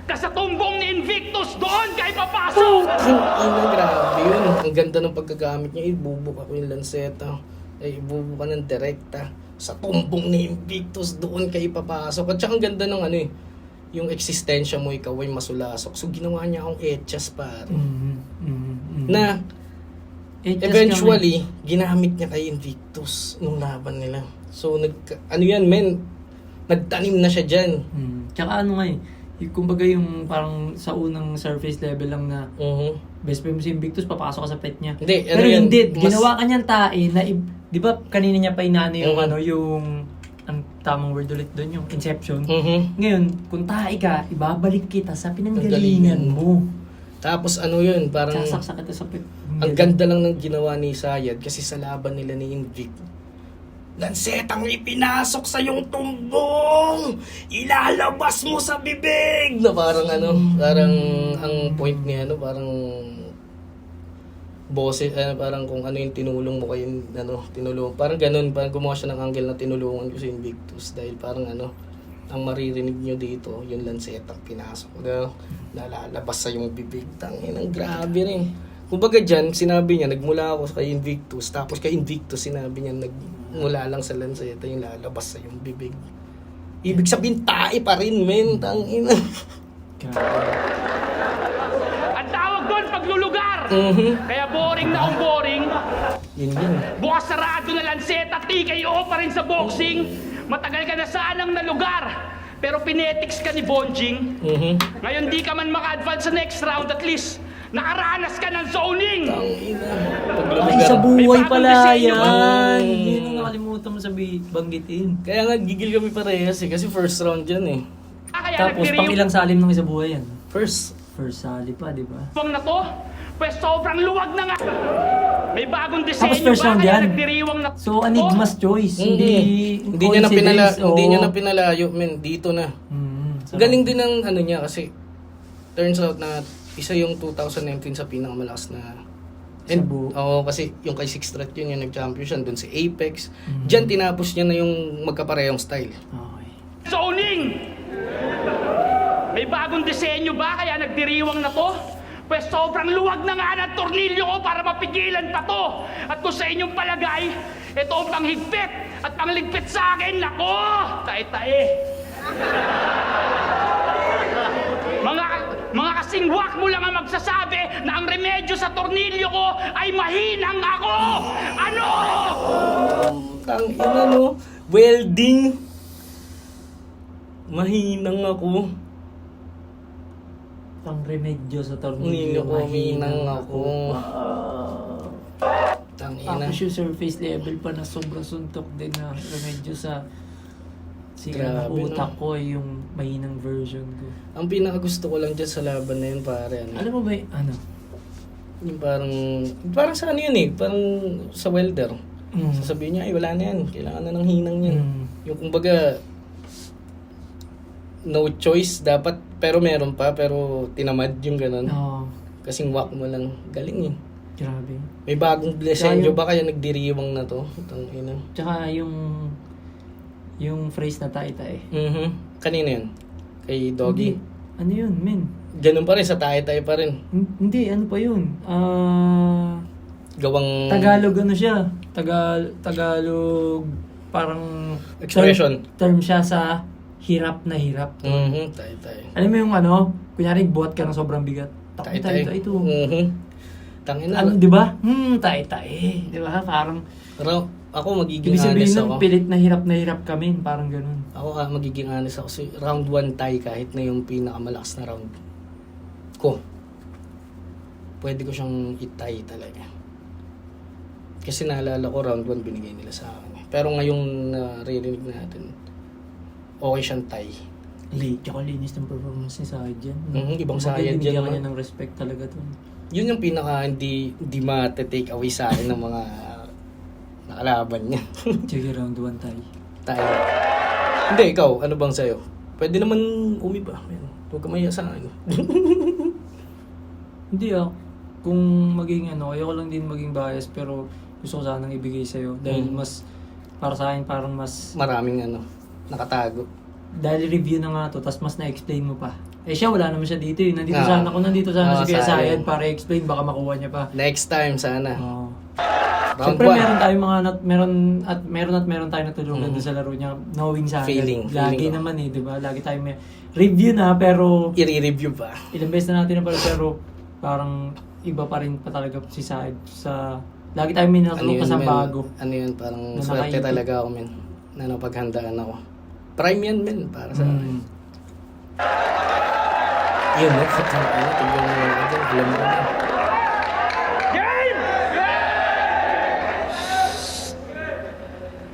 ka sa tumbong ni Invictus, doon kay papasok. Ano, grabe yun. Ang ganda ng pagkagamit niya. Ibubuka ko yung lanseta. Ay, ibubuka ng direkta. Sa tumbong ni Invictus, doon kayo papasok. At saka ang ganda ng ano eh, yung eksistensya mo, ikaw ay masulasok. So ginawa niya akong etchas pare. Na eventually, ginamit niya kay Invictus nung laban nila. So ano yan men, nagtanim na siya dyan. Tsaka ano nga eh, kumbaga yung parang sa unang surface level lang na best friend mo si Invictus, papasok ka sa pet niya. Hindi, ano pero yan, hindi, mas- ginawa ka niyang tae na, di ba kanina niya pa inaano yung ano, yung, ang tamang word ulit doon, yung Inception. Ngayon, kung tae ka, ibabalik kita sa pinanggalingan mo. Tapos ano yun, parang Sasaksak kita sa pet. ang ganda lang ng ginawa ni Sayad kasi sa laban nila ni Invic. Lansetang ipinasok sa yung tumbong! Ilalabas mo sa bibig! Na parang ano, parang ang point niya ano, parang boses, parang kung ano yung tinulong mo kay ano, tinulong. Parang ganun, parang gumawa siya ng angle na tinulungan ko si Invictus dahil parang ano, ang maririnig nyo dito, yung lansetang pinasok na nalalabas sa yung bibig. Tangin, ang grabe rin. Kumbaga dyan, sinabi niya, nagmula ako kay Invictus, tapos kay Invictus sinabi niya, nagmula lang sa lanseta yung lalabas sa yung bibig. Ibig sabihin, tae pa rin, men. Tangina. Ang tawag doon, paglulugar. Kaya boring na akong boring. Yun yun. Bukas sarado na lanseta, TKO pa rin sa boxing. Matagal ka na sanang na lugar. Pero pinetics ka ni Bonjing. Ngayon di ka man maka-advance sa next round, at least nakaranas ka ng zoning. Tangina. Ay, sa Paglulugar. buhay May pala bagong disenyo. yan. Yun ang nakalimutan mo banggitin. Kaya nga, gigil kami parehas eh, kasi first round yan eh. Kaya Tapos, pang ilang salim ng isa buhay yan? First. First sali pa, di ba? na to, pues sobrang luwag na nga. May bagong disenyo Tapos first ba round kaya yan. nagdiriwang na So, Enigma's choice. Hindi niya na coincidence, hindi oo. niya na pinalayo, men. Dito na. So, Galing din ng ano niya kasi turns out na isa yung 2019 sa pinakamalakas na Cebu. oo, kasi yung kay Six Threat yun yung nag-champion siya dun si Apex. Diyan tinapos niya na yung magkaparehong style. Okay. zoning. May bagong disenyo ba kaya nagdiriwang na to? Pues sobrang luwag na nga ng tornilyo ko para mapigilan pa to. At kung sa inyong palagay, ito ang panghigpit at pangligpit sa akin. Nako! Tae-tae. Mga kasingwak mo lang ang magsasabi na ang remedyo sa tornilyo ko ay mahinang ako! Ano? Tangina no, welding. Mahinang ako. Pang remedyo sa Nino tornilyo. ko, mahinang ako. Tangina. Tapos yung surface level pa na sobrang suntok din na remedyo sa Grabe, utak no? ko yung mahinang version ko. Ang pinakagusto ko lang dyan sa laban na yun, pare, ano? Alam mo ba ano? Yung parang sa ano yun eh, parang sa welder. Sasabihin niya, ay wala na yan, kailangan na ng hinang yan. Yung kumbaga, no choice dapat, pero meron pa, pero tinamad yung ganun. Oo. Kasing whack mo lang, galing eh. Grabe. May bagong disenyo Kaya- ba kaya nagdiriwang na to? Tangina. Tsaka yung phrase na tae-tae. Kanina yun? Kay Doggy? Hindi. Ano yun, men? Ganun pa rin, sa tayo-tayo pa rin. Hindi, ano pa yun? Gawang Tagalog ano siya? Tagalog parang expression. term siya sa hirap na hirap. Tayo-tayo. Alam mo yung ano, kunyari buhat ka ng sobrang bigat. Tayo-tayo. Ito. Tangina. Ano, di ba? Tae-tae. Di ba? Parang, Ako magiging ibig sabihin honest nun, ako. pilit na hirap kami. Parang ganun. Ako magiging honest ako. So, round 1 tie kahit na yung pinakamalakas na round ko. Pwede ko siyang itay talaga. Kasi naalala ko round 1 binigay nila sa akin. Pero ngayong naririnig natin, okay siyang tie. Tsaka linis ng performance ni Sayad dyan. Ibang Kumbaga, Sayad binigyan dyan, ka niya no? ng respect talaga to. Yun yung pinaka hindi mate-take away sa akin ng mga nakalaban niya. Sige, round 1 tayo. Tayo. Hindi, ikaw, ano bang sa'yo? Pwede naman umiba. Huwag ka mahiya sa akin. Hindi kung maging ayoko lang din maging bias pero gusto ko sanang ibigay sa'yo. Dahil mas, para sa akin parang mas, Maraming nakatago. dahil review na nga to, tas mas na-explain mo pa. Siya, wala naman siya dito eh. Nandito Ah. nandito sana si Kuya sayang. Sayad para i-explain, baka makuha niya pa. Next time, sana. Oo. Round Siyempre 1. meron tayong meron tayong natulungan doon sa laro niya, knowing Sayad. Feeling Lagi ko. naman di ba? Lagi tayong may review na pero I-review pa. ilang beses na natin na pala pero parang iba pa rin pa talaga si Sayad sa lagi tayong may natulungan sa men? bago. Ano yun, parang Na swerte nakaipit. talaga ako, men. Na napaghandaan ako. Prime yan, men, para sa akin. Yun, no? Tignan mo yun. Alam mo na. Game!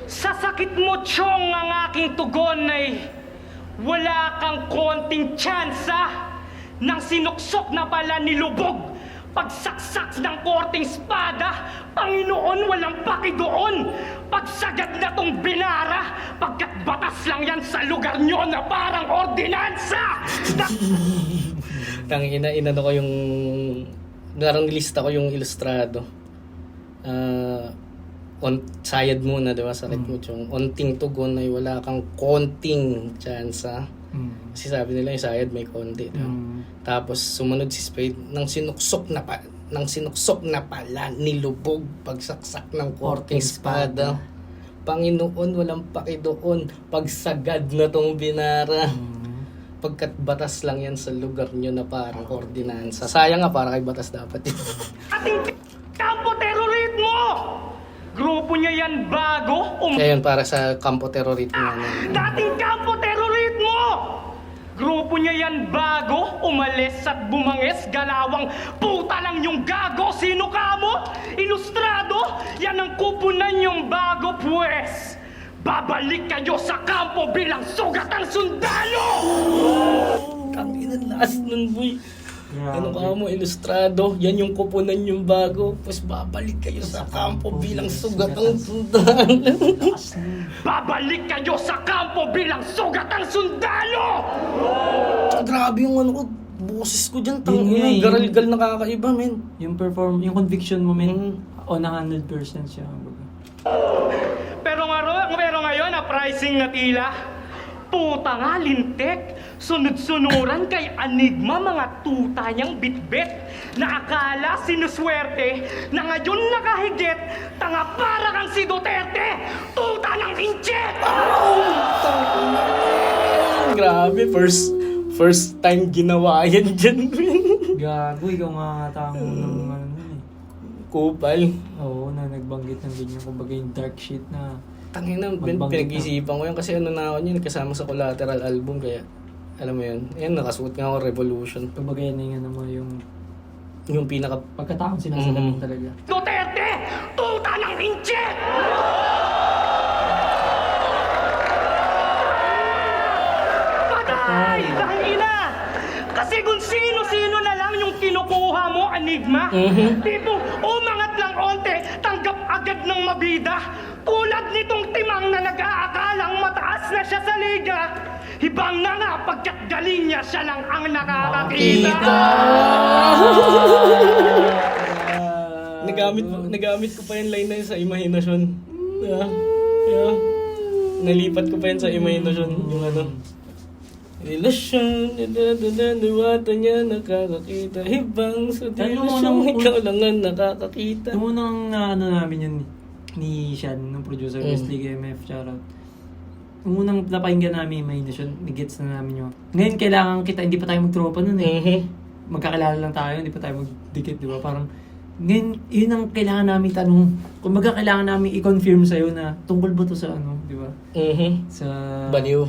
Sa sakit mo, Chong, ang aking tugon ay wala kang konting tsansa nang sinuksok na pala nilubog. Pagsaksak ng korting espada, Panginoon, walang paki doon. Pagsagad na tong binara, pagkat batas lang yan sa lugar nyo na parang ordinansa. Tangina, inano ko yung... Narang nilista ko yung ilustrado. Sayad muna, di ba? Sakit mo, Chong. Onting tugon ay wala kang konting tsansa. Kasi sabi nila yung Sayad may konti. Di ba? Tapos sumunod si Spade nang sinuksok na pala nilubog pagsaksak ng korting espada. Panginoon, walang paki doon. Pagsagad na tong binara. Pagkat batas lang yan sa lugar nyo na parang ordinansa. Sayang nga, para kay batas dapat yun. Ating kampo terrorismo! Grupo niya yan bago, Kaya yun, para sa kampo terrorismo. dating kampo terrorismo! Grupo niya yan bago, umalis at bumangis, galawang puta lang yung gago, sino ka mo? Ilustrado, yan ang kupunan yung bago, pues! Babalik kayo sa kampo bilang sugatang sundalo! Tanginan, lakas nun, boy. Grabe. Ano ka mo, ilustrado? Yan yung kupunan yung bago. Pues babalik kayo sa kampo bilang sugatang sundalo. Babalik kayo sa kampo bilang sugatang sundalo! Grabe yung boses ko dyan. Yun nga eh. Garal-gal nakakaiba, men. Yung conviction mo, men, on 100% siya. Pero ngayon, pricing na tila. Puta nga, lintek. Sunod-sunuran kay Enigma mga tuta niyang bitbit. Na akala sinuswerte na ngayon nakahigit. Tanga para kang si Duterte. Tuta ng inche! Grabe, first time ginawa yan dyan, men. Gago, ikaw nga tamo ng Kupal. Oo, na nagbanggit ng ganyan. Kumbaga yung dark shit na Tangina, men, Magbanggit pinag-isipan ko yan kasi na ako niyan, kasama sa Collateral album, kaya alam mo yun. Ayan, nakasuot nga ako Revolution. kumbaga yan yung Yung pinaka... pagkataong sinasalamin talaga. Duterte! Tuta ng inche! Patay! Tangina! Kasi kung sino-sino na lang yung kinukuha mo, Enigma, tipo, umangat lang onte, tanggap agad ng mabida. Tulad nitong timang na nag-aakalang mataas na siya sa liga. Hibang na nga pagkat galing niya siya lang ang nakakakita. Nagamit ko pa yung line na yun sa imahinasyon. Yeah. Nalipat ko pa yun sa imahinasyon. Yung relasyon, niwata niya nakakakita. Hibang sa relasyon, ikaw lang ang nakakakita. Yung unang namin yun ni Sean, ng producer, Wesley KMF, shoutout. Yung unang napakinggan namin may nation, nigets na namin yun. Ngayon kailangan kita, hindi pa tayo magtropa nun eh. Magkakilala lang tayo, hindi pa tayo magdikit, di ba? Parang Ngayon, yun ang kailangan namin tanong. Kumbaga, kailangan namin i-confirm sa'yo na tungkol ba to sa ano, di ba? Sa... Baliw.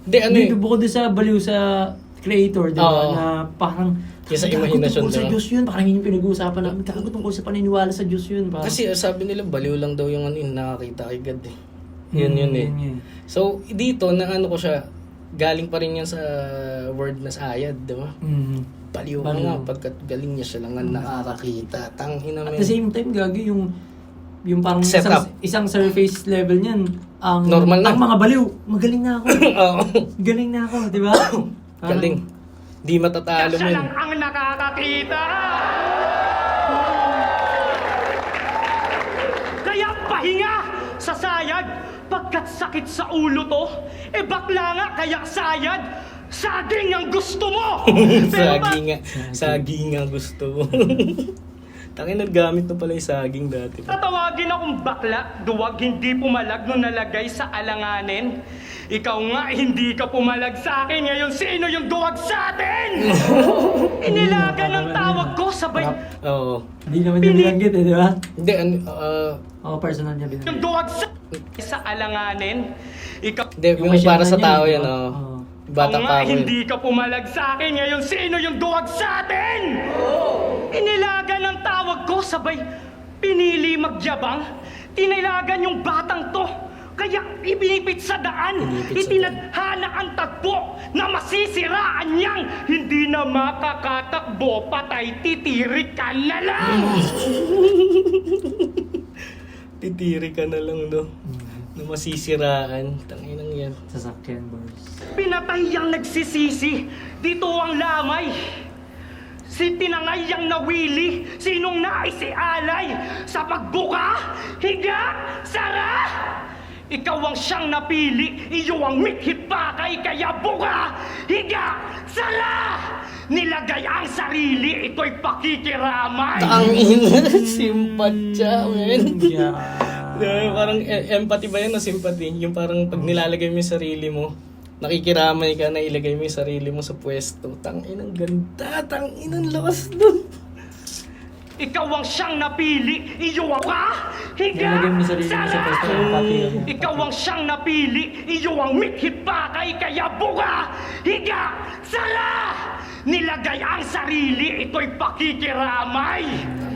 Hindi, ano Dito, bukod din sa baliw sa creator, di ba? Oo. Na parang... Yung sa "Gago, imahinasyon, tungkol sa di ba? Diyos yun. Parang yun yung pinag-uusapan namin. Gago, tungkol sa paniniwala sa Diyos yun. Parang, Kasi sabi nila, baliw lang daw yung ano, yung nakakita kay God eh. Yun eh. yun. So, dito, na ano ko siya, galing pa rin yan sa word na sayad, di ba? Baliw ka Baliw. nga, pagkat galing niya siya lang ang nakakakita. Tangin At namin. the same time, gagi yung parang Setup. isang surface level niyan, ang Normal na. ang mga baliw, magaling na ako. Oo. Galing na ako, di ba? Parang- Galing. Di matatalo mo Siya yun. lang ang nakakakita. Kaya pahinga sa sayad pagkat sakit sa ulo to. Bakla nga kaya sayad. Saging ang gusto mo. Saging nga gusto mo. Tangin, naggamit na pala yung saging dati. Tatawagin akong bakla, duwag hindi pumalag nung nalagay sa alanganin. Ikaw nga, hindi ka pumalag sa akin. Ngayon, sino yung duwag sa atin? Inilaga ng tawag ko, sabay Oo. Hindi naman niya binanggit eh, di ba? Hindi, Oo, personal niya yung binanggit. duwag sa alanganin. Ikaw hindi, yung may para sa siyempre tao niya, yan, di ba? oo. Oo. Bata nga, pa ako yun. hindi ka pumalag sa akin. Ngayon, sino yung duwag sa atin? Inilaga ng tawag ko, sabay pinili magyabang. Tinilagan yung batang to. Kaya ibinipit sa daan. Binipit sa Itinadhana ang tagpo na masisiraan niyang hindi na makakatakbo. Patay, titirik ka na lang. Titiri ka na lang, no? Na masisiraan. Tanginang yan. Sasakyan, boys. Pinatay yang nagsisisi. Dito ang lamay. Si tinangay yang nawili. Sinong nais alay sa pagbuka, higa, sara. Ikaw ang siyang napili. Iyo ang mikhit pakay. Kaya buka, higa, sara. Nilagay ang sarili. Ito'y pakikiramay. Tangina, simpatya, men. Yeah. Parang empathy ba yan o sympathy? Yung parang pag nilalagay mo yung sarili mo, nakikiramay ka na ilagay mo yung sarili mo sa pwesto. Tanginang ganda, tanginang lakas dun. Ikaw ang siyang napili. Iyo ang higa, Nilagay mo sarili mo sa pwesto ng pati. Ikaw ang siyang napili. Iyo ang mikhit pakay. Kaya buka, higa, sala. Nilagay ang sarili. Ito'y pakikiramay.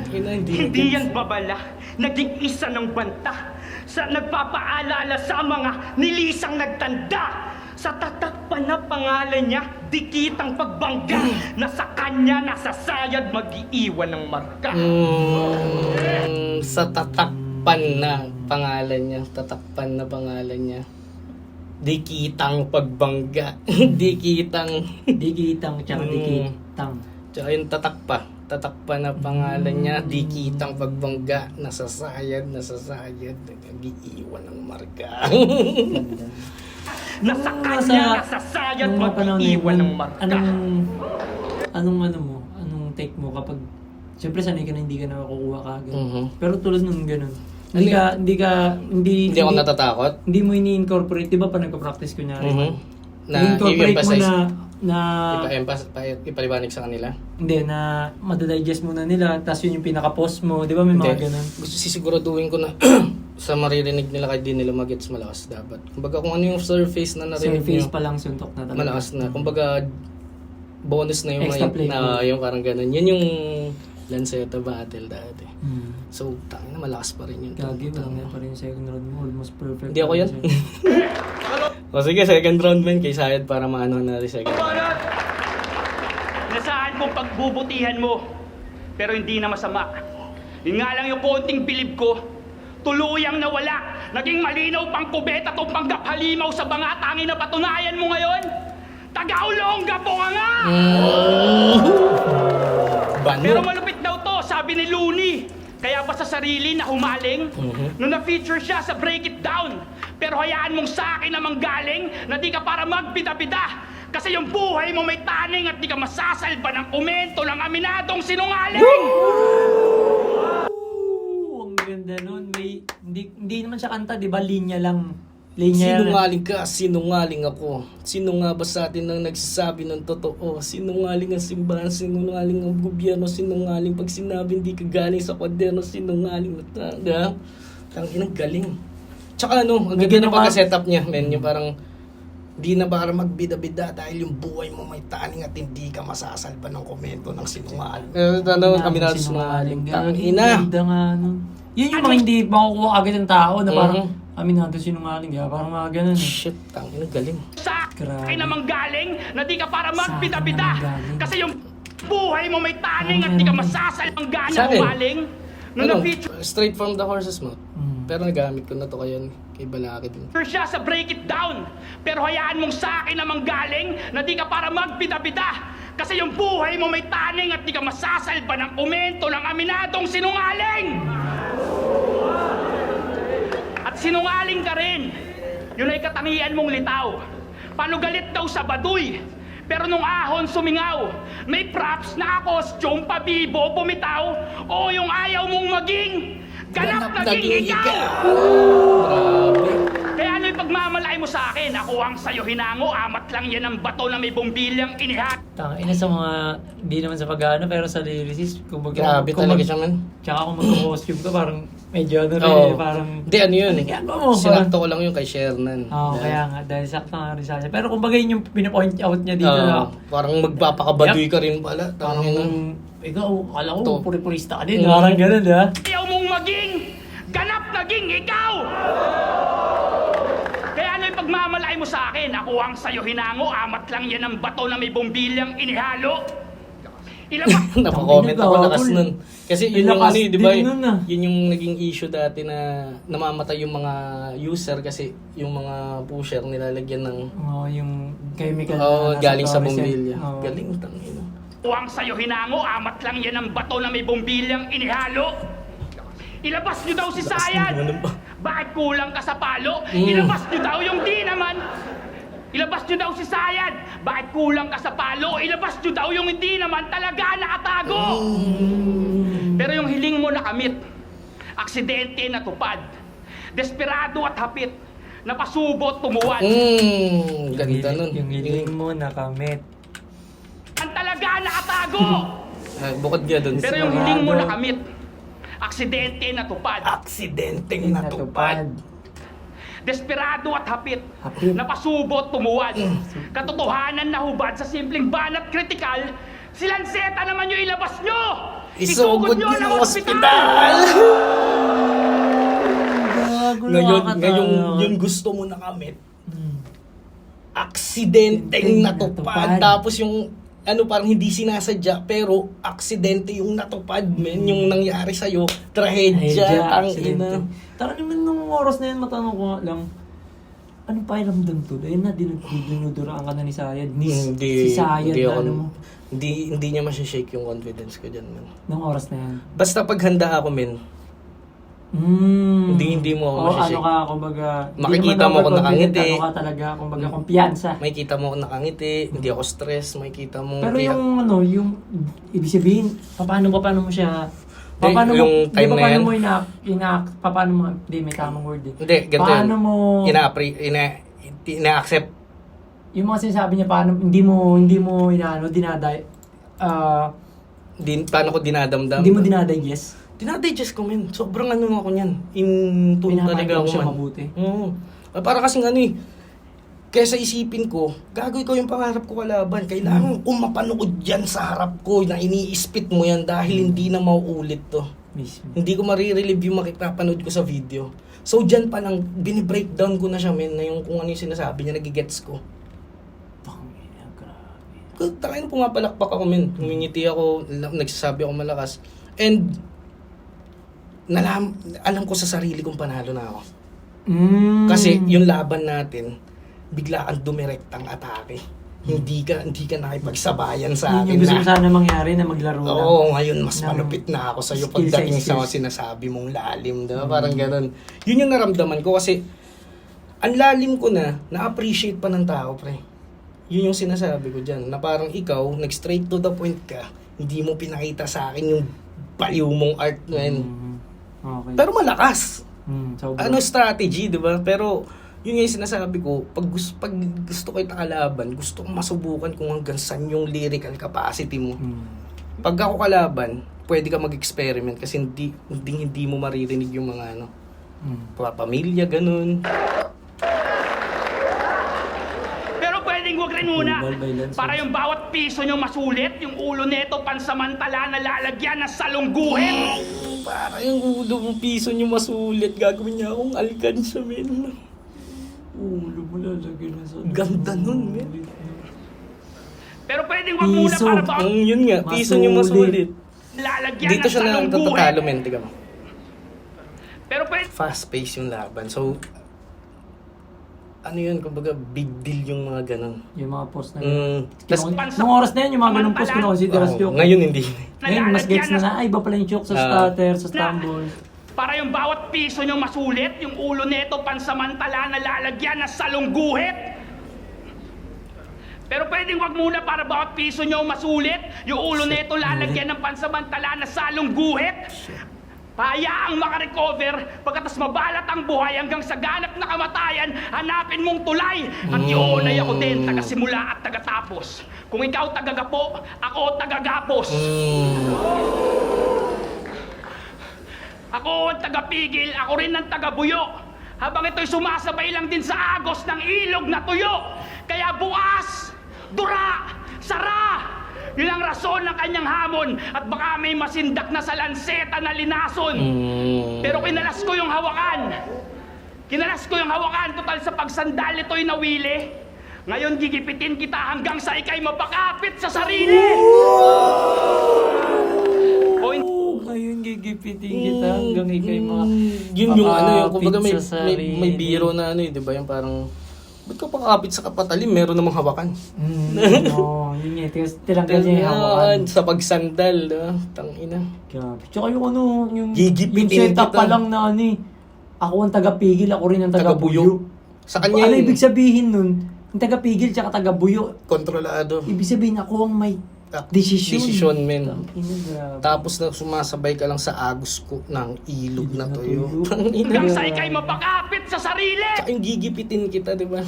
Tangina, Hindi yan babala. Naging isa ng banta. Sa nagpapaalala sa mga nilisang nagtanda. Sa tatakpan na pangalan niya, dikitang pagbangga. Na sa kanya, nasa sayad, mag-iiwan ng marka. Sa tatakpan na pangalan niya. Tatakpan na pangalan niya. Dikitang pagbangga. Dikitang. Dikitang, tsaka dikitang. Tsaka yung tatakpan na pangalan niya, dikitang pagbangga, nasasayad, nag-iiwan ng marka. Nasa kanya, nasa sayad, nung mga panahon na yun, mag-iiwan ng marka. Anong take mo kapag, siyempre sanay ka na hindi ka nakakukuha kagad. Mhm. Pero tulad nung ganun, Ano hindi Hindi ako natatakot. Hindi mo ini-incorporate, di ba pa nagpa-practice kunyari? Mhm. Na I-incorporate mo i-emphasize, na ipaliwanag sa kanila. hindi, na madadigest muna nila, tapos yun yung pinaka-post mo, di ba may mga Hindi. ganun? Gusto sisiguraduhin ko na sa maririnig nila kahit di nila magets malakas dapat. Kumbaga kung ano yung surface na narinig Surface nyo, pa lang suntok na talaga. malakas na. Kumbaga bonus na yung Extra may, play. na yung parang ganun. Yun yung Lanceta battle dati. Hmm. So, tangin na malakas pa rin yun. Gagi, wala nga pa rin yung second round mo, almost perfect. Hindi ako yan. O sige, second round man kay Sayad para maano na rin second round. Nasaan kong pagbubutihan mo, pero hindi na masama. Yun nga lang yung konting bilib ko, tuluyang nawala. Naging malinaw pang kubeta to panggap halimaw sa banga. Tangin na patunayan mo ngayon. Tagaulongga po nga! Pero Bano. malupit daw to, sabi ni Looney. Kaya pa sa sarili na humaling, nung na-feature siya sa Break It Down. Pero hayaan mong sa akin namang galing na di ka para magbida-bida. Kasi yung buhay mo may taning at di ka masasalba ng komento ng aminadong sinungaling. Ang ganda nun, may, hindi naman siya kanta, di ba? Linya lang Linya yan. Sinungaling ka, sinungaling ako. Sino nga ba sa atin ang nagsasabi ng totoo? Sinungaling ang simbahan, sinungaling ang gobyerno, sinungaling pag sinabi hindi ka galing sa kwaderno, sinungaling na Tangina, galing. Tsaka ano, ang ganda ng pagka-setup niya, men, yung parang di na para magbida-bida dahil yung buhay mo may taning at hindi ka masasalba ng komento ng sinungaling. Kami na sinungaling. Tangina. Ganda nga, no. Yun yung mga hindi makukuha agad ng tao na parang aminado sinungaling. Parang mga ganun. Shit, tangina, galing. Sa Grabe. akin namang galing na di ka para Sa akin magbida-bida. namang galing. Kasi yung buhay mo may taning at di ka masasalang Sa gana akin. umaling. Nung Ano, na-feature straight from the horse's mouth. Pero nagamit ko na to kayo kay Balaki din. siya sa Break It Down. Pero hayaan mong sa akin namang galing na di ka para magbida-bida. Kasi yung buhay mo may taning at di ka masasalba ng komento ng aminadong sinungaling. At sinungaling ka rin. Yun ay katangian mong litaw. Panugalit daw sa baduy. Pero nung ahon sumingaw, may props na costume, pabibo, bumitaw, o yung ayaw mong maging, ganap naging ikaw! Grabe. Kaya ano'y pagmamalay mo sa akin? Ako ang sayo hinango, amat lang yan ang bato na may bumbilyang inihat. Ina sa mga, hindi naman sa pag-ano, pero sa lyricist, Grabe talaga siya, man. Tsaka kung mag-costume ka, parang medyo ano rin, Oo. parang... Hindi, ano yun eh. Ginagawa mo, Sinakto ko lang yung kay Shernan. Oo, kaya nga, dahil sakto nga rin sa pero kung bagay yung pinapoint out niya dito na, Parang magpapakabaduy ka rin pala. parang, Tangina. ikaw, akala ko, To. puri-purista ka din, parang ganun, di ba? Ayaw mong maging, ganap naging ikaw! Kaya ano'y pagmamalay mo sa akin? Ako ang sayo hinango, amat lang yan ang bato na may bumbilyang inihalo. Ilabas Napakomment ako lakas nun. Kasi yun yung Lakas ano eh, di ba? din nun, ah. Yun yung naging issue dati na namamatay yung mga user kasi yung mga pusher nilalagyan ng Yung chemical galing sa fluorescent. bombilya. Oo. Galing, tangina. Uwang sa'yo hinango, amat lang yan ang bato na may bumbilyang inihalo. Ilabas nyo daw si Sayad! Bakit kulang ka sa palo? Ilabas nyo daw yung di naman! Ilabas nyo daw si Sayad! Bakit kulang ka sa palo? Ilabas nyo daw yung hindi naman talaga nakatago! Pero yung hiling mo nakamit, aksidente natupad, desperado at hapit, napasubot tumuwad. Ganda nun. Yung hiling mo nakamit. Ang talaga nakatago! Bukod nga dun. Pero yung hiling mo nakamit, aksidente natupad. Aksidenteng natupad. Desperado at hapit, Hapit. napasubot tumuwad. Katotohanan na hubad sa simpleng banat kritikal, si Lanceta naman yung ilabas nyo! Isugod nyo ng ospital! Ngayon, yung gusto mo nakamit, aksidenteng natupad. Tapos yung, ano, parang hindi sinasadya, pero aksidente yung natupad, men. Yung nangyari sa'yo, trahedya, tangina. Taka naman nung oras na yun, matanong ko nga lang, ano pa iramdam to? Ayun na, dinuduraan ka na ni Sayad. Si Sayad hindi na ako, ano mo. hindi niya masashake yung confidence ko dyan, men. Nung oras na yan. Basta pag handa ako, men, hindi mo ako masashake. Ano ka, kumbaga, Makikita mo ako nakangiti. Ano ka talaga, kumbaga, kumpiyansa. Makikita mo ako nakangiti, hindi ako stress, makikita mo... Pero yung ano, yung ibig sabihin, paano mo siya, Hindi, paano mo, yung di time ba na paano yan? mo paano mo, hindi may tamang word eh. Hindi, ganito Paano yun. mo, Ina-accept. yung mga sinasabi niya, paano, hindi mo dinaday, Paano ko dinadamdam? hindi mo dinadigest. Dinadigest ko, men. Sobrang ano ako niyan. Into talaga Pinapakita mo ako, siya man. mabuti. Oo. Para kasing ano eh, kesa isipin ko, gagawin ko yung pangarap ko kalaban. Kailangan kung mapanood dyan sa harap ko na iniispit mo yan dahil hindi na mauulit to. Mismo. Hindi ko marirelieve yung makikapanood ko sa video. So dyan pa lang, binibreakdown ko na siya, men, na yung kung ano yung sinasabi niya, nagigets ko. Grabe. Tangin na pumapalakpak ako, men. Humingiti ako, nagsasabi ako malakas. And, alam ko sa sarili kong panalo na ako. Kasi yung laban natin, bigla kang dumirektang atake. Hindi ka nakipagsabayan sa akin Yung gusto na. ko sana mangyari na maglaro lang. Oo, ngayon mas Na- malupit na ako sa'yo skills pagdating and sa skills. sinasabi mong lalim, diba? Parang ganun. Yun yung naramdaman ko kasi ang lalim ko na-appreciate pa ng tao, pre. Yun yung sinasabi ko dyan, na parang ikaw, nag-straight to the point ka, hindi mo pinakita sa akin yung baliw mong art, man. Okay. Pero malakas. Sobrang. Ano strategy, di ba? Pero Yun yung sinasabi ko, pag gusto ko kalaban, gusto kong masubukan kung hanggang saan yung lyrical capacity mo. Pag ako kalaban, pwede ka mag-experiment kasi hindi mo maririnig yung mga pamilya, ganun. Pero pwedeng wag rin muna. Verbal violence. Para yung bawat piso nyo masulit, yung ulo neto pansamantala na lalagyan ng salungguhin. Para yung ulo mo piso nyo masulit, gagawin niya akong alkansya, men. Ulo mo lalagyan na sa... Ganda nun, men. Pero pwedeng wag muna Piso. para bawat Yun nga, piso nyo masulit. lalagyan Dito ng siya na salungguhin. tatatalo, men. Tiga mo. Pero pwede Fast-paced yung laban. So, ano yun, kumbaga, big deal yung mga ganun. Yung mga post na Tas, nung oras na yun, yung mga ganung post kinoconsider as joke. ngayon hindi. Ngayon, mas gets na ay iba pala yung joke sa starter, sa stumble. para yung bawat piso nyo masulit, yung ulo neto pansamantala na lalagyan ng salungguhit. Pero pwedeng wag muna para bawat piso nyo masulit, yung ulo neto lalagyan ng pansamantala na salungguhit. Pahayaang makarecover, pagkatas mabalat ang buhay hanggang sa ganap na kamatayan, hanapin mong tulay. At yun ay ako din, taga-simula at taga-tapos. Kung ikaw taga-gapo, ako taga-gapos. Ako ang taga-pigil, ako rin ang taga-buyo. Habang ito'y sumasabay lang din sa agos ng ilog na tuyo. Kaya bukas, dura, sara. Yun ang rason ng kanyang hamon at baka may masindak na sa lanseta na linason. Pero kinalas ko yung hawakan. Total sa pagsandal ito'y nawili. Ngayon gigipitin kita hanggang sa ikay mapakapit sa sarili. O Ngayon gigipitin kita hanggang ikay mga... Yun yung ano yung, kumbaga may, makapit sa may sarili. biro na ano di ba yung parang, ba't ka pakapit sa kapatalim, meron namang hawakan. Oo, yun nga. Tilanggal niya yung hawakan. Sa pagsandal, tangina. Grabe. Tsaka yung ano, yung Gigipitin setup kita. pa lang na ano eh. Ako ang taga-pigil, ako rin ang Taga-buyo. taga-buyo. Sa kanya Ano yun, ibig sabihin nun? Yung taga-pigil tsaka taga-buyo. kontrolado. Ibig sabihin ako ang may desisyon. Desisyon, men. Tangina, grabe. Tapos na sumasabay ka lang sa agos ko ng ilog na tuyo. Tuyo. Tangina. hanggang sa ikay mapakapit sa sarili. Tsaka yung gigipitin kita, di ba?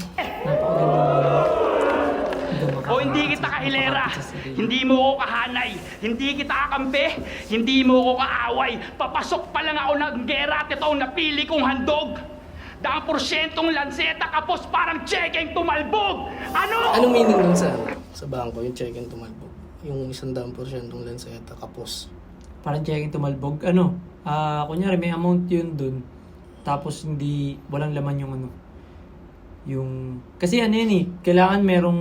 O hindi kita kahilera, hindi mo ko kahanay, hindi kita kakampi, hindi mo ko kaaway. Papasok pa lang ako ng gera at ito ang napili kong handog. Daang porsyentong lanseta kapos parang checking tumalbog. Ano? Anong meaning nun sa bangko, yung check-in tumalbog? Yung 100% lanseta, kapos. Parang checking tumalbog. Ano? Kunyari may amount yun dun. Tapos hindi, walang laman yung ano. Yung, kasi ano yun eh, kailangan merong,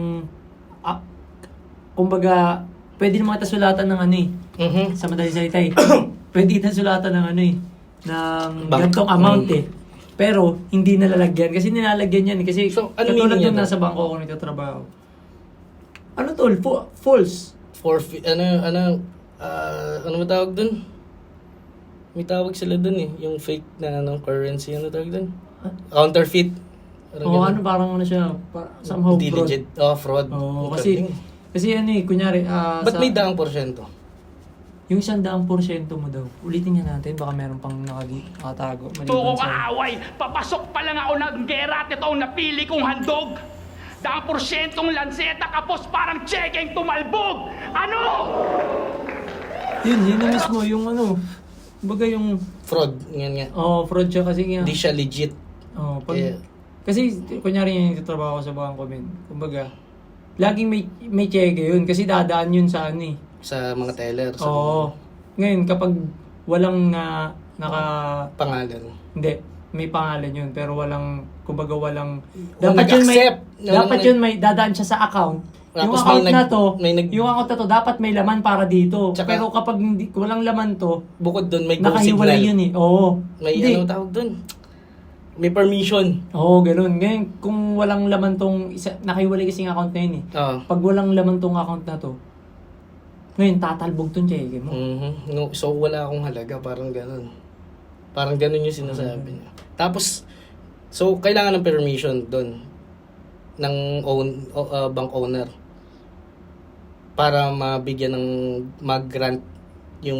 kumbaga, pwede naman kita sulatan ng ano eh. Sa madaling salita eh. Pwede kita sulatan ng ano eh. Ng gantong amount eh. Pero, hindi nalalagyan. Kasi nilalagyan yan. Kasi, So, ano katulad meaning nung yan? nasa bangko ako nagtatrabaho. Ano tol? False. Ano ba tawag dun? May tawag sila dun eh. Yung fake na currency, ano tawag dun? Counterfeit. Oo, ano parang ano siya, somehow Hindi fraud. legit. Fraud. Oo, kasi ano eh, kunyari, Ba't may daang porsyento? yung 100% mo daw, ulitin nga natin, baka meron pang nakatago. Tuko maliban sa... kaaway, papasok pa lang ako ng gera at ito ang napili kong handog. Daang porsyentong lanseta kapos parang checking tumalbog. Ano? Yun na mismo, yung ano, baga yung, Fraud. Yan nga. fraud siya kasi nga. Hindi siya legit. Pag, kasi, kunyari yung trabaho ko sa bangko, men, kumbaga, laging may cheque yun, kasi dadaan yun sa ano eh. Sa mga teller. Sa Oo. Ngayon, kapag walang pangalan. hindi, may pangalan yun, pero walang, kumbaga walang, Kung nag-accept. dapat yun may dadaan siya sa account. Yung Tapos account may na to, yung account na to, dapat may laman para dito. Tsaka- Pero kapag walang laman to, bukod doon may go nakahiwalay signal. yun eh. Oo. May Hindi. ano tawag doon? May permission. Oo, ganun. Ngayon, kung walang laman tong isa, nakahiwalay kasi yung account na yun eh. Oo. Pag walang laman tong account na to, ngayon, tatalbog tong cheque mo. No, so wala akong halaga, parang ganun. Parang ganun yung sinasabi niya. Tapos, so kailangan ng permission doon ng bank owner para mabigyan ng mag-grant yung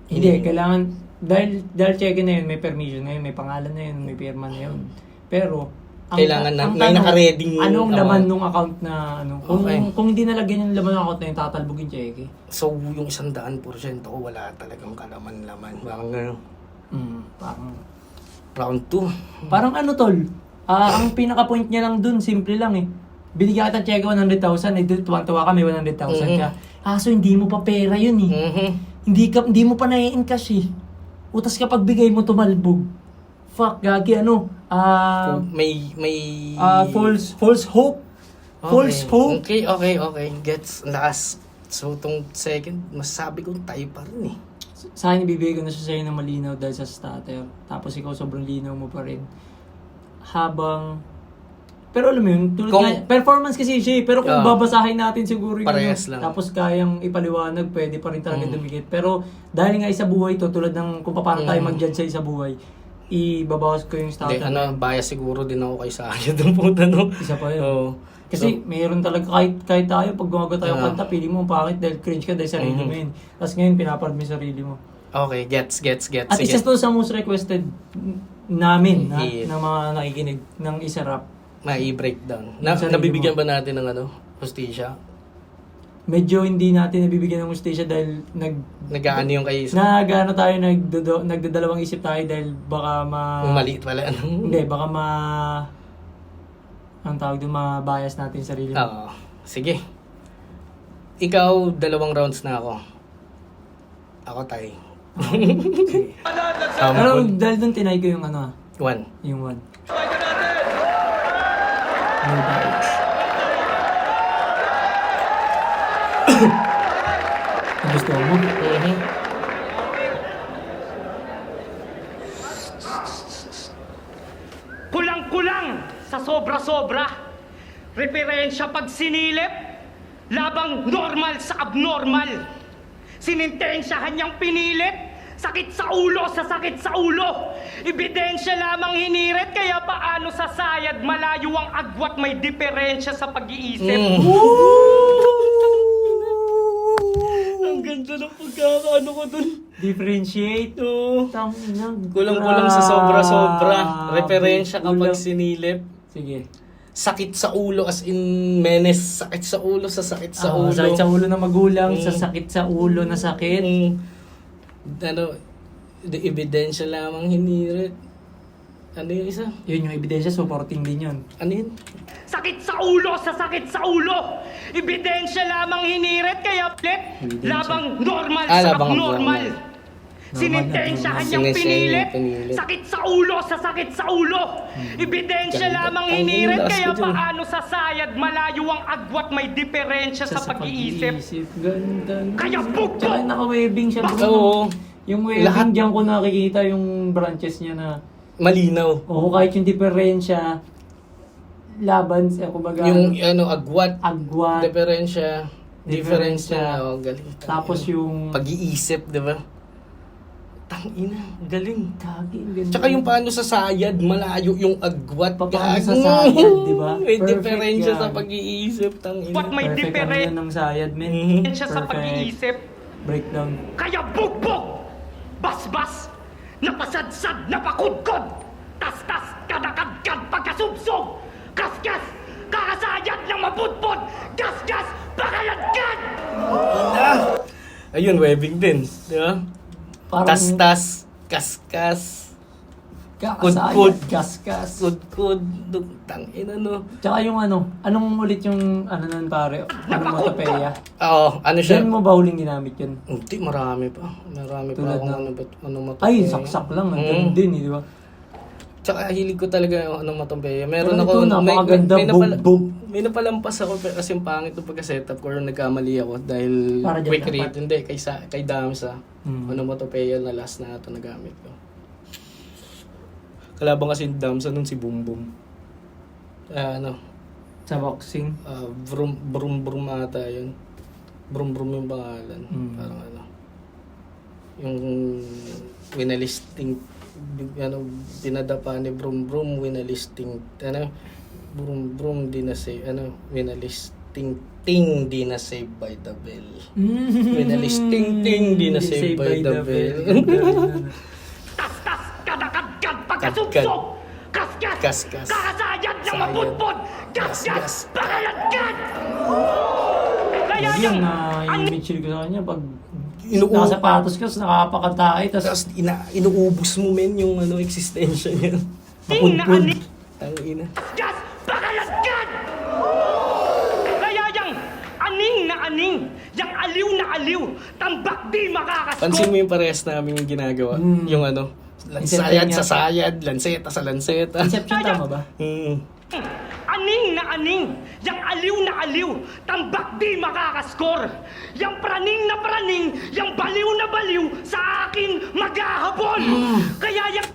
Hindi, kailangan, dahil cheque na yun, may permission na yun, may pangalan na yun, may pirma na yun. Pero, Kailangan na, ang may tanong, naka-ready anong account. laman nung account na ano? Kung, Okay. kung hindi nalagyan yung laman ng account na yun, tatalbogin cheque. So, yung 100% ko, wala talagang kalaman-laman. Parang gano'n. Parang, Round 2. parang ano tol, ang pinaka-point niya lang dun, simple lang eh. Binigyan kita ng cheque 100,000, eh, tuwang-tuwa kami 100,000 ka. Kaso hindi mo pa pera yun eh. Hindi mo pa na-encash eh. Utas kapag bigay mo tumalbog. Fuck, gagi ano. May... False hope. False hope. Okay. Gets. Last. So, tong second, masabi ko tayo pa rin eh. Sa akin, ibibigay ko na siya sa'yo ng malinaw dahil sa starter. Tapos ikaw sobrang linaw mo pa rin. Pero alam mo yun, performance kasi siya eh. Pero kung babasahin natin siguro yung Parehas lang. tapos kayang ipaliwanag, pwede pa rin talaga dumikit. Pero dahil nga isa buhay to, tulad ng kung paano tayo mag-judge sa isa buhay, ibabawas ko yung Hindi, starter. bias siguro din ako kay Sayad ng puta, no? Isa pa yun. Oo. Kasi mayroon talaga, kahit tayo, pag gumawa tayo kanta, pili mo pangit dahil cringe ka dahil sarili mo yun. Tapos ngayon, pinapanood mo yung sarili mo. Okay, gets. At Sige. isa to sa most requested namin Yeah. ng mga nakikinig ng isa rap. Ma-i-breakdown. Sarili Nabibigyan mo. ba natin ng hostisya? Medyo hindi natin nabibigyan ng hustisya dahil Nag-aano yung kay... nagano tayo, nagdadalawang isip tayo dahil baka Maliit pala. hindi, baka ang tawag doon, ma-bias natin yung sarili mo. Oo. Sige. Ikaw, 2 rounds na ako. Ako tayo. Pero dahil doon tinay ko yung 1. yung one. No bias. Gusto mo? Kulang-kulang sa sobra-sobra. Referensya pag sinilip, labang normal sa abnormal. Sinintensyahan niyang pinilit, sakit sa ulo sa sakit sa ulo. Ebidensya lamang hinirit, kaya paano sa sayad malayo ang agwat, may diferensya sa pag-iisip. Ang ganda ng pagkakaano ko dun. Differentiate. Kulang-kulang sa sobra-sobra. Referensya kapag Kulang. sinilip. Sige. Sakit sa ulo as in menace. Sakit sa ulo sa sakit sa ulo. Sakit sa ulo na magulang, sa sakit sa ulo na sakit. Ebidensya lamang hinirit. Ano yung isa? Yun yung ebidensya, supporting din yun. Ano yun? Sakit sa ulo sa sakit sa ulo. Ebidensya lamang hinirit, kaya Ebidensya. labang normal Ah, sa labang abnormal. abnormal. Sinintensyahan niyang Sinesenya, pinilit, pinilit. sakit sa ulo sa sakit sa ulo. Ebidensya Ganda. lamang Ang hinirit, last kaya ko dyan. paano sa sayad malayo ang agwat, may diferensya sa pag-iisip. Ganda. Kaya bugbog! Tsaka naka-waving siya. bro. Oo. Yung waving Lahat. diyan ko nakikita yung branches niya na Malinaw. kahit yung diferensya laban sa kumbaga Yung agwat. agwat, Diferensya. Diferensya. Galing. tapos yung Pag-iisip, di ba? Tangina, galing. Gagi, ang ganda. Tsaka yung paano sa sayad, malayo yung agwat. Paano sa Gago. sayad, di ba? May Perfect diferensya yan. sa pag-iisip, tangina. What may perfect ano diferensya yan ng sayad, men. sa Perfect pag-iisip. breakdown. Kaya bugbog! Basbas! Napasadsad, napakudkod! Tas-tas, kadakadkad, pagkasubsob! Kaskas! Kakasayad ng mapudpod! Gasgas! Pakayadkad! Ayun, webbing din. Di ba? Parang Tas-tas, kaskas, kakasayad, Kud-kud. gaskas. kud-kud, tangina no. Tsaka yung anong ulit yung nun pare? Onomatopeya? Oo, ano siya? Diyan mo ba huling ginamit yun? Hindi, marami pa. Marami Tulad pa ng- akong ano Ay, saksak lang. Nandun din, di ba? Tsaka hilig ko talaga yung onomatopeya. Meron Pero ako, ito, napakaganda, bug. may napalampas ako kasi yung pangit yung pagka-setup ko or nagkamali ako dahil Para dyan quick dapat. read. Hindi, kay Damsa. Hmm. Onomatopeya na last na ito nagamit ko. Kalaban kasi yung Damsa nun si Boom Boom. Sa boxing. Brum Brum Brum ata yun. Brum Brum yung pangalan. Mm. Parang yung winalisting, pinadapa ni Brum Brum, winalisting, Brum Brum, di na save, winalisting, ting, di na save by the bell. Winalisting, ting, di na save by the bell. Tas-tas, kadakadkad, pagkasubsob! Kaskas! Kaskas. Kakasayad yang Sayad. mapudpod! Gas! Gas. Gas! Pakalatgat! Kaya Yun yung... na image ko sa kanya pag Inuu- nakasapatos ka, nakapakatay, tapos Tapos inuubos mo men yung existensya niya. Ting na ani... Tangina. Gas! Pakalatgat! Kaya yung aning na aning, yung aliw na aliw, tambak di makakasko! Pansin mo yung parehas namin yung ginagawa. Yung sayad sa sayad, lanseta sa lanseta. Inception tama ba? Aning na aning, yang aliw na aliw, tambak di makakaskor. Yang praning na praning, yang baliw na baliw, sa akin maghahabol. Kaya yang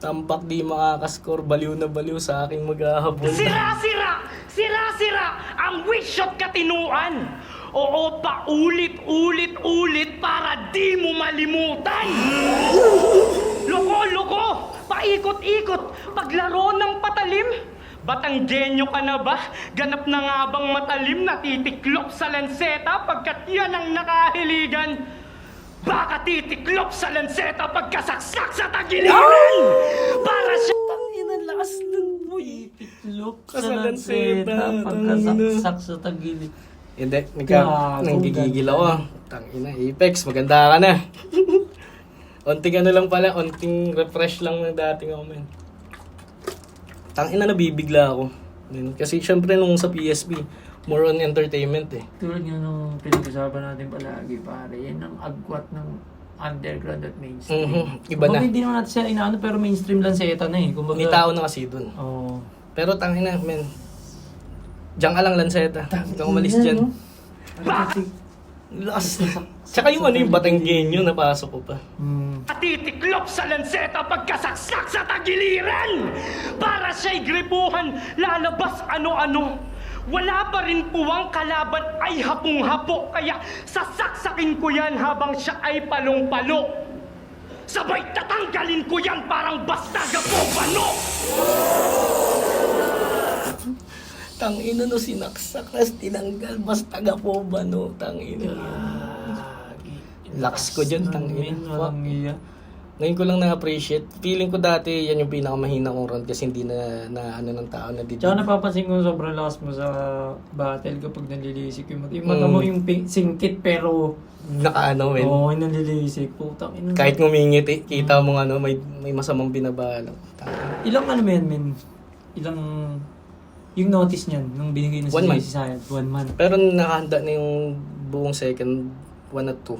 Tampak di makakaskor, baliw na baliw sa aking maghahabol. sira-sira, sira-sira, ang wish shot katinuan. Oo, paulit-ulit-ulit para di mo malimutan. Loko-loko, paikot-ikot, paglaro ng patalim. Batanggenyo ka na ba? Ganap na nga bang matalim na titiklop sa lanseta pagkat yan ang nakahiligan? Baka titiklop sa lanseta pagkasaksak sa tagiliran! Para siya... Tangina, lakas nun boy. Look Sa sa lanseta, lanseta, pagkasaksak sa tagilid. Hindi, Gago, nanggigigil ganda. ako. Tangina, Apex, maganda ka na. Onting ano lang pala, onting refresh lang ng dating ako, men. Tangina, nabibigla ako. Kasi syempre nung sa PSP, more on entertainment eh. Tulad nga nung pinag-usapan natin palagi, pare, yan ang agwat ng underground at mainstream. Iba na. Kumbaga, hindi naman natin siya inaano, pero mainstream lanseta na eh. Kumbaga, May tao na kasi dun. Oo. Pero tangina, men. Diyan ka lang, Lanseta. Huwag kang umalis dyan. Last. Tsaka yung yung Batanggenyo, napasok ko pa. Titiklop sa lanseta pagkasaksak sa tagiliran! Para siya'y gripuhan, lalabas ano-ano. Wala pa rin puwang kalaban ay hapong-hapo, kaya sasaksakin ko yan habang siya ay palong-palo. Sabay tatanggalin ko yan parang basta gapo-bano! Tangina no, sinaksak nas tinanggal. Basta gapo ba no? Tangina. Laks ko dyan, tangina. Fuck. Walang iya. Ngayon ko lang na-appreciate. Feeling ko dati yan yung pinakamahina kong run kasi hindi na ano ng tao na dito. Tsaka napapansin ko sobrang lakas mo sa battle kapag nanlilisik yung mata. Yung mata mo yung singkit pero Nakaano, men. oo, yung nanlilisik. Putang ina. Kahit ngumingiti, kita mo ano, may masamang binabalak. Ilang ano men? Ilang yung notice niyan nung binigay na 1 month. si Sayad, 1 month. Pero nakahanda na yung buong second 1 at 2.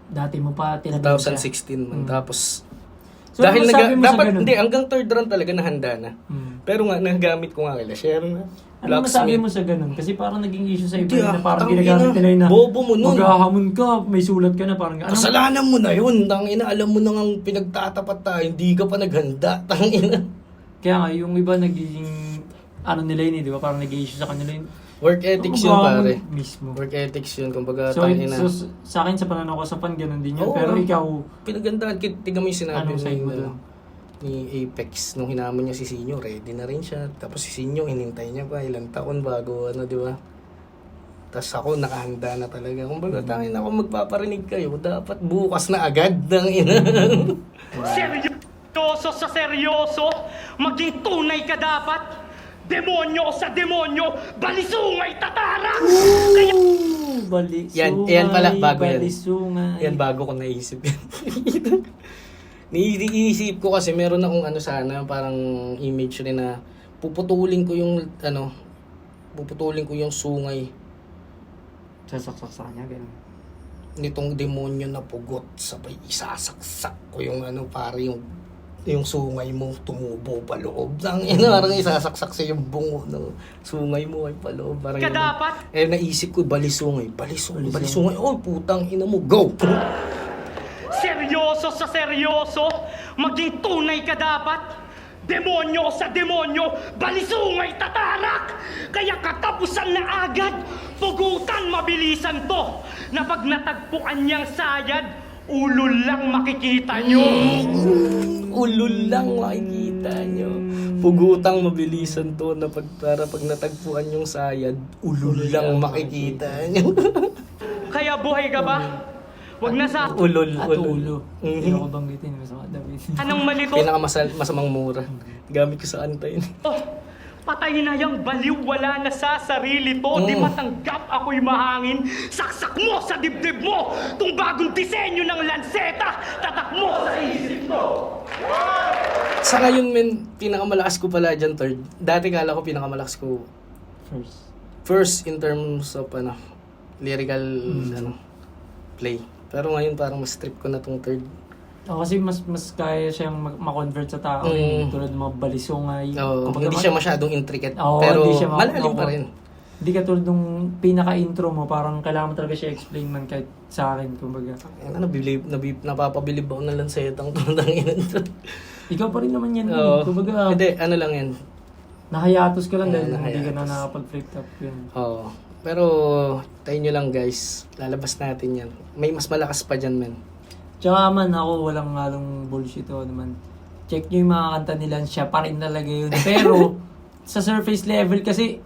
Dati mo pa tinatawag siya. 2016 man. Tapos, So, dahil ano masabi mo sa dapat, ganun? hindi, hanggang third run talaga nahanda na. Pero nga, nagamit ko nga kila share na. Ano masabi mo sa ganun? Kasi parang naging issue sa iba Hindi, na parang tangina. ginagamit nila yun na Bobo mo nun. maghahamon ka, may sulat ka na parang ano? Kasalanan mo na yun. Tangina, alam mo na nga pinagtatapat tayo. Hindi ka pa naghanda. Tangina. Kaya nga, yung iba nagiging ano nila yun, di ba? Parang nag-issue sa kanila yun. Work ethics yun, pare. Mismo. Work ethics yun. Kumbaga, So, tangina. sa akin, sa pananaw ko sa fan, ganun din yun. Oo. Pero ikaw, Pinagandaan. Tiga mo yung sinabi Anong side mo doon? ni Apex. Nung hinamon niya si Sinyo, ready na rin siya. Tapos si Sinyo, hinintay niya pa ilang taon bago ano, di ba? Tapos ako, nakahanda na talaga. Kumbaga, tangin ako magpaparinig kayo. Dapat bukas na agad. Tangina. Seryoso sa seryoso, maging tunay ka dapat. Demonyo sa demonyo, balisungay tatarak! Kaya balisungay, Yan pala, bago yan. balisungay. Yan, bago ko naisip yan. Niisip ko kasi meron akong ano sana, parang image rin na puputulin ko yung sungay Sasaksak sa kanya, ganun. nitong demonyo na pugot, sabay isasaksak ko yung para yung sungay mo tumubo pa loob. Parang isasaksak sa yung bungo ng sungay mo ay pa loob. Parang ka yun. dapat. Naisip ko, balisungay. Oh, putang ina mo, go! Seryoso sa seryoso, maging tunay ka dapat. Demonyo sa demonyo, balisungay tatarak! Kaya katapusan na agad, pugutan mabilisan to, na pag natagpuan niyang sayad, ulol lang makikita nyo. Ulol lang makikita nyo. Pugutang mabilisan to na para pag natagpuan yung sayad, ulol lang makikita nyo. Kaya buhay ka ba? Wag na sa Ulol. At ulo. Hindi ako banggitin. Masama David. anong malito. Masamang mura. Gamit ko sa antay. Oh, Patay na yung baliw, wala na sa sarili to. Di matanggap ako'y mahangin. Saksak mo sa dibdib mo tong bagong disenyo ng lanseta. Tatak mo sa isip mo. Sa ngayon, men, pinakamalakas ko pala dyan, third. Dati kala ko pinakamalakas ko first in terms of lyrical play. Pero ngayon parang mas trip ko na tong third. Kasi mas kaya siyang ma-convert sa tao. Tulad ng mga balisungay. Hindi siya masyadong intricate. Oo, pero hindi siya malalim pa rin. Hindi ka tulad nung pinaka-intro mo, parang kailangan mo talaga siya explain man kahit sa akin, kumbaga. Napapabilib ako ng lansetang tulad ng inan. Ikaw pa rin naman yan. Oo. Kumbaga, Hindi, lang yan. nahayatos ka lang dahil hindi ka nahayatos. na nakapag-freak up yun. Oo. Pero, tayo nyo lang guys. Lalabas natin yan. May mas malakas pa dyan, men. Tsaka man ako, walang halong bullshit o naman. Check nyo yung mga kanta nila, siya pa rin talaga yun. Pero, sa surface level kasi,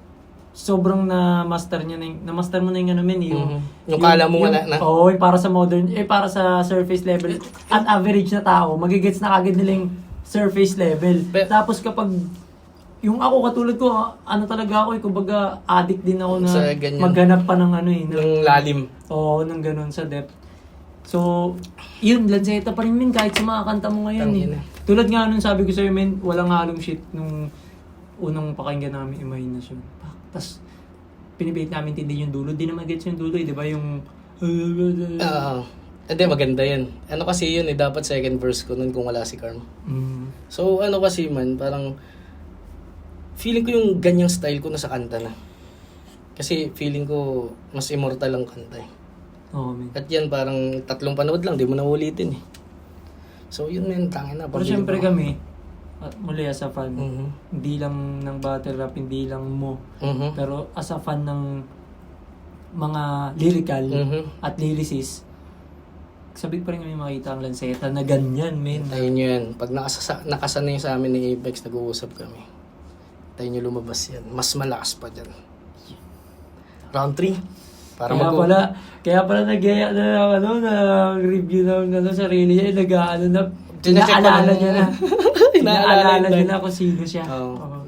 sobrang na-master niya na-master mo na yung Yung kala mo wala na. Oo, yung para sa modern, para sa surface level, at average na tao, magigets na kagad nila yung surface level. Tapos kapag, yung ako katulad ko, talaga ako, kumbaga, addict din ako na Sa ganyan. maghanap pa ng Yung lalim. Oo, ng ganun sa depth. So, yun, lanseta pa rin, men, kahit sa mga kanta mo ngayon. Tangina. Tulad nga nun, sabi ko sa'yo, men, walang halong shit nung unang pakinggan namin Imahinasyon. Tapos, pinibait namin tindi yung dulo. Di naman gets yung dulo, di ba? Yung... Hindi, maganda yan. Kasi yun dapat second verse ko nun kung wala si Carm. So, kasi man, parang feeling ko yung ganyang style ko nasa kanta na. Kasi feeling ko mas immortal ang kanta eh. Oo, men. At yan parang 3 panood lang, di mo na ulitin eh. So yun men, tangin na. Pero syempre kami, at muli as a fan, Mhm. hindi lang ng battle rap, hindi lang mo, Mhm. pero as a fan ng mga lyrical Mhm. at lyricist, sabik pa rin kami makita ang lanseta na ganyan, men. Tayo nyo yan. Pag nakasanay sa amin ni Apex, nag-uusap kami. Tayo nyo lumabas yan. Mas malakas pa dyan. Round 3. Para Kaya pala nag-gaya na review ng sarili niya, inaalala niya na. Inaalala niya na kung sino siya.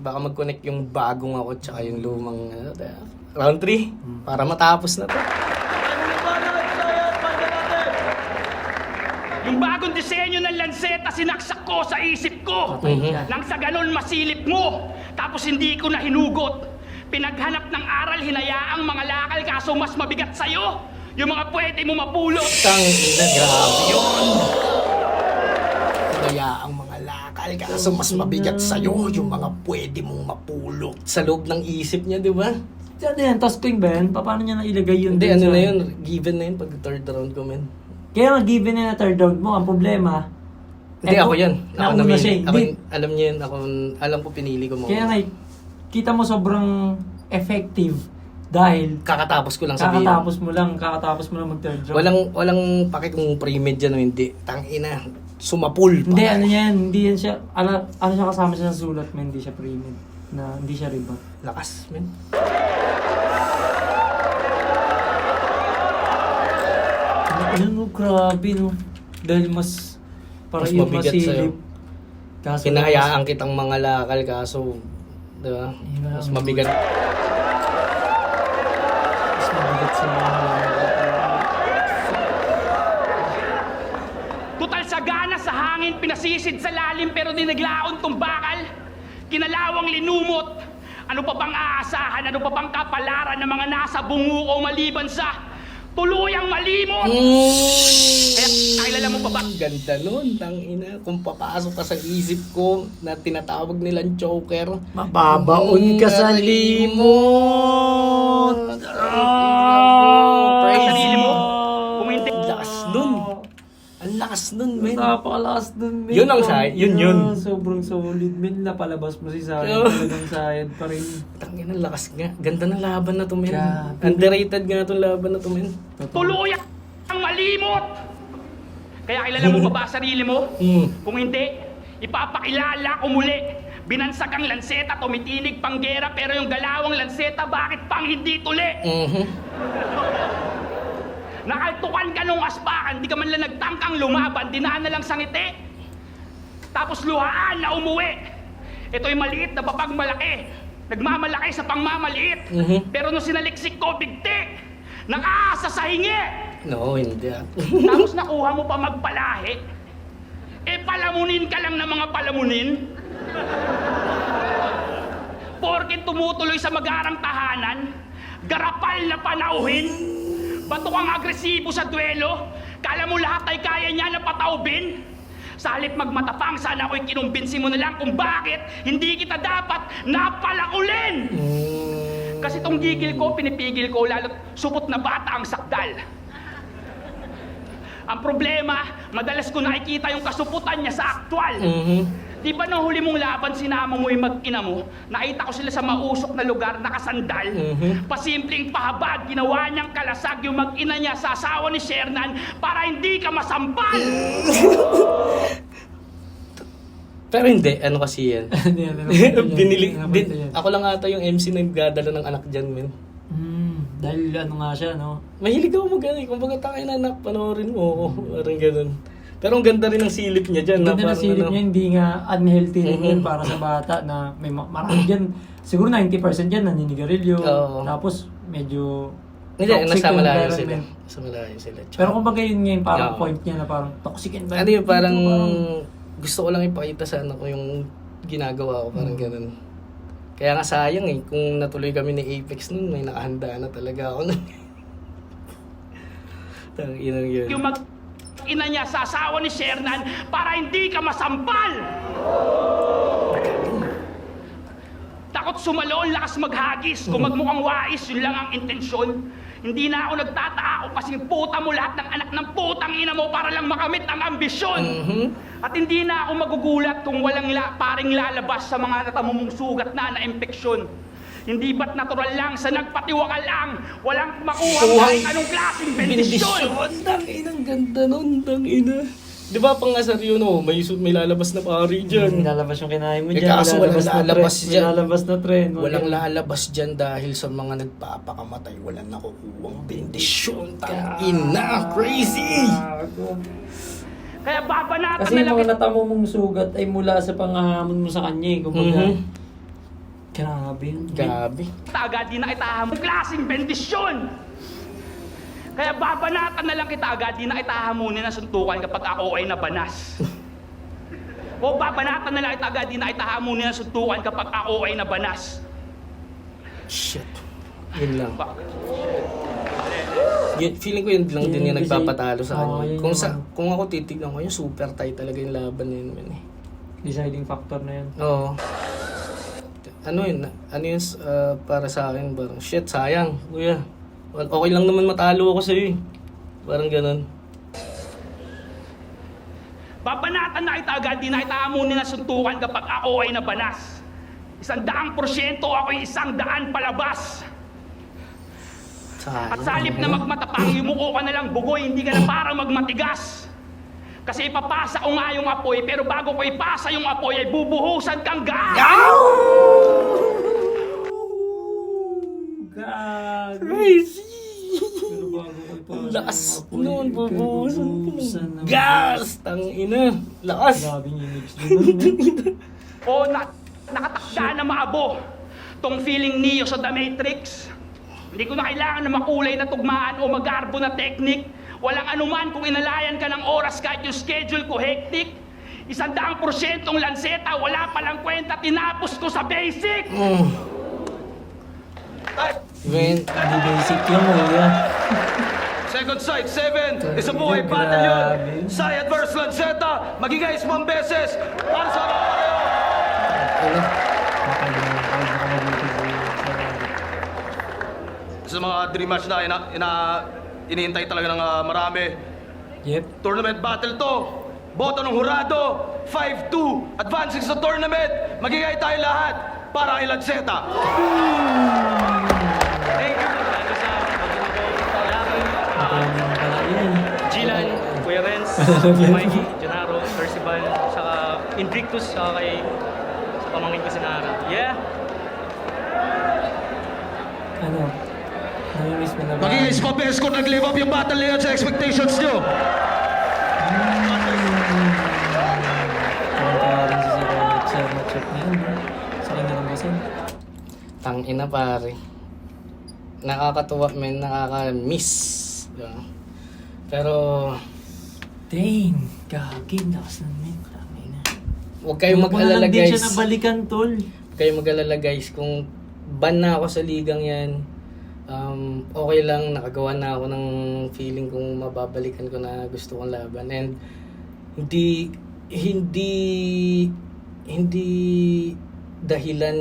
Baka mag-connect yung bagong ako tsaka yung lumang round 3 para matapos na to. Yung bagong disenyo ng lanseta, sinaksak ko sa isip ko. Patay siya. Nang sa ganon masilip mo, tapos hindi ko na hinugot. Pinaghanap ng aral, hinayaang mga lakal, kaso mas mabigat sa'yo. Yung mga pwede mo mapulot. Tangina, grabe yun. Kaya ang mga lakal, kaso mas mabigat sa'yo yung mga pwede mong mapulot. Sa loob ng isip niya, di ba? Ano yan? Tasking ba yan? Paano niya nailagay yun? Hindi, dun sa- na yun. Given na yun pag third round ko, men. Kaya nga, given na third round mo, ang problema, Hindi, ako yan. Ako nauna siya. Ako, Hindi. alam niya yun. Alam ko pinili ko mo. Kaya nga, kita mo sobrang effective dahil Kakatapos ko lang sabihin. kakatapos mo lang mag-third round. Walang paki kung pre-med yan o hindi. Tangina. Sumapul pa. Hindi yan siya, ano siya kasama siya sa sulat, man, hindi siya pre-med, na hindi siya rebat. Lakas, men. Grabe, no? Dahil mas, para Mas yun mabigat sa'yo. masilip. Kaso Hinahayaan kitang mga lakal kaso, di ba? Mas mabigat. mas mabigat sa mga Tutal sagana sa hangin, pinasisid sa lalim, pero di naglaon tong bakal. Kinalawang linumot. Ano pa bang aasahan? Ano pa bang kapalaran ng mga nasa bungo o maliban sa tuluyang malimot? Kaya kakilala mo pa ba? Ganda nun, tangina. Kung papasok ka sa isip ko na tinatawag nilang choker. mababaon ka sa limot. Crazy. Sarili mo? Kung hindi, Lakas nun. Ang lakas nun, men. Napakalakas dun, men. Yun ang side, yun. Sobrang solid, men. Napalabas mo si Sayed. Yo. Talagang Sayed pa rin. Tangina, lakas nga. Ganda ng laban na to, men. Grabe. Underrated nga itong laban na to, men. tuluyang malimot. Kaya kilala mo pa ba sarili mo? Kung hindi, ipapakilala ko muli. Binansak ang lanseta, tumitinig pang gera, pero yung galawang lanseta, bakit pang hindi tuli? Nakaltukan ka nung aspakan, di ka man lang nagtangkang lumaban, dinaan na lang sa ngiti. Tapos luhaan na umuwi. Ito'y maliit na babag malaki. Nagmamalaki sa pangmamaliit. Mhm. Pero nung sinaliksik ko, bigtik! Nakaasa sa hingi! No, hindi ah. Tapos nakuha mo pa magpalahi. Eh, palamunin ka lang ng mga palamunin. Porket tumutuloy sa magarang tahanan, garapal na panauhin, bato kang agresibo sa duelo, kala mo lahat ay kaya niya na pataubin. Sa halip magmatapang, sana ako'y kinumbinsi mo na lang kung bakit hindi kita dapat napalakulin. Kasi tong gigil ko, pinipigil ko, lalo't supot na bata ang sakdal. Ang problema, madalas ko nakikita yung kasuputan niya sa aktwal. Di ba nung huli mong laban, sinama mo yung mag-ina mo, nakita ko sila sa mausok na lugar, nakasandal. Pasimpleng pahabag, ginawa niyang kalasag yung mag-ina niya sa asawa ni Shernan para hindi ka masampal. Pero hindi, ano kasi yan. Ako lang ata yung MC na nagdadala ng anak dyan, men. Dahil ano nga siya, no? Mahilig ako mag-ano eh. Kung baga tayo na anak, panoorin mo ako. Parang ganun. Pero ang ganda rin ng silip niya dyan. Ganda na silip niya, hindi nga unhealthy rin yun para sa bata na may marami dyan. Siguro 90% dyan naninigarilyo. Oo. Tapos medyo Hindi, toxic nasa yung malayo sila. environment. Nasa malayo sila. Pero kumbaga yun nga yung parang Oo. point niya na parang toxic environment. Ano yun, parang Dito, gusto ko lang ipakita sa anak ko yung ginagawa ko. Parang ganun. Kaya nga sayang eh, kung natuloy kami ni Apex nun, may nakahanda na talaga ako nun. Tanginang yun. Yung mag-ina niya sa asawa ni Shernan para hindi ka masampal. Takot sumalo, lakas maghagis. Kung magmukhang wais, yun lang ang intensyon. Hindi na ako nagtataka kung kasing puta mo lahat ng anak ng putang ina mo para lang makamit ang ambisyon. At hindi na ako magugulat kung walang paring lalabas sa mga natamumong sugat na impeksyon. Hindi ba't natural lang sa nagpatiwakal lang, walang makuha kahit anong klaseng bendisyon. Tanginang ganda nun, tangina. Di ba pang asar yun may lalabas na pari dyan. Nilalabas yung kinain mo Eh, dyan. kaso walang lalabas dyan. Nilalabas na trend. Walang lalabas dyan dahil sa mga nagpapakamatay. Walang nakukuwang bendisyon. Tangina, crazy! Kaya babanatan Kasi na yung lang mga natamo mong sugat ay mula sa panghahamon mo sa kanya eh. Kumbaga, grabe yun. Gabi. kita agad, di na itahan mo klaseng bendisyon. Kaya babanatan na lang kita agad, di na itahamunin na suntukan kapag ako ay nabanas. O babanatan na lang kita agad, di na itahamunin na suntukan kapag ako ay nabanas. Shit. Yun lang. Bakit? Feeling ko yun lang din yung Kasi- nagpapatalo sa Oo, kanya. yun Kung ako titignan ko, yung super tight talaga yung laban na yun, man eh. Deciding factor na yun. Oo. Ano yun? Para sa akin, parang shit, sayang, kuya. Okay lang naman matalo ako sa'yo eh. Parang ganun. Babanatan na kita agad, di na itahamunin na suntukan kapag ako ay nabanas. 100% ako'y 100 palabas. Sayang. At sa halip na magmatapang, yumuko ka na lang bugoy, hindi ka na parang magmatigas. Kasi ipapasa ko nga yung apoy, pero bago ko ipasa yung apoy, ay bubuhusan kang gas! Gago. Crazy! Pero bago ko ipasa Lakas yung apoy, noon, bubuhusan bubuhusan ng gas! Tangina! Lakas! Grabe yung image doon. O nakatakda na maabo. Tong feeling niyo sa The Matrix. Hindi ko na kailangan na makulay na tugmaan o magarbo na technique. Walang anuman kung inalayan ka ng oras kahit yung schedule ko hectic. 100% lanseta, wala palang kwenta, tinapos ko sa basic. Man, Hindi basic yun, kuya. Second sight, 7. Isa buhay Grabe. battle yun. Sayad versus Lanceta. Magiging 5 beses. Para sa mga pareho. Sa mga dream match na iniintay talaga ng marami. Yep. Tournament battle to. Boto ng hurado. 5-2. Advancing sa tournament. Magigay tayo lahat para kay Lanceta. Thank you. Lalo sa Laki, Yun. Gilan, Kuya Renz, Mikey, Gennaro, Percival, saka Invictus, saka kay sa pamangkin ko si Nara. Yeah! Ano? Namiss mo na ba? Magiging Scope Escort nag-live up yung battle na yun sa expectations nyo. Parang rin si Sir Alex sa matchup na yun. Sa kanya ng basin. Tangina pare. Nakakatuwa men, nakaka-miss. Diba? Pero Dang, gagin, lakas ng men. huwag kayong mag-alala Hindi guys. siya nabalikan, tol. Huwag kayong mag-alala guys. Kung ban na ako sa ligang yan, okay lang, nakagawa na ako ng feeling kung mababalikan ko na gusto kong laban. And hindi dahilan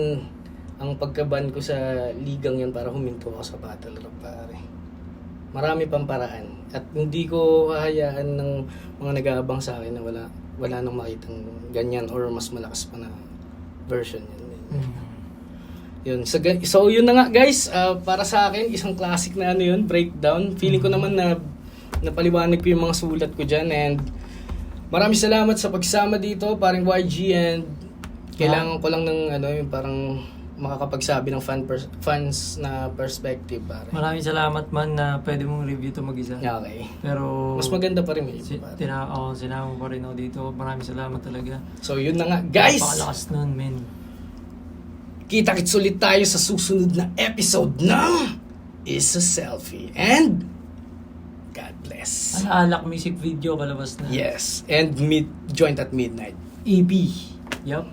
ang pagkaban ko sa ligang yan para huminto ako sa battle rap pare. Marami pang paraan. At hindi ko hahayaan ng mga nag-aabang sa akin na wala nang makitang ganyan or mas malakas pa na version yan. Yun. So yun na nga guys, para sa akin, isang classic na breakdown. Feeling ko naman na napaliwanag ko yung mga sulat ko dyan and maraming salamat sa pagsama dito, parang YG, and kailangan ko lang ng yung parang makakapagsabi ng fans na perspective pare. Maraming salamat man na pwede mong review to mag-isa. Okay. Pero Mas maganda pa rin may iba, pare. sinama ko rin ako dito. Maraming salamat talaga. So yun na nga guys. Napakalakas nun, men. Kita-kits ulit tayo sa susunod na episode ng Is a Selfie. And God bless. Alak music video kalabas na. Yes. And joint at midnight. EP. Yup.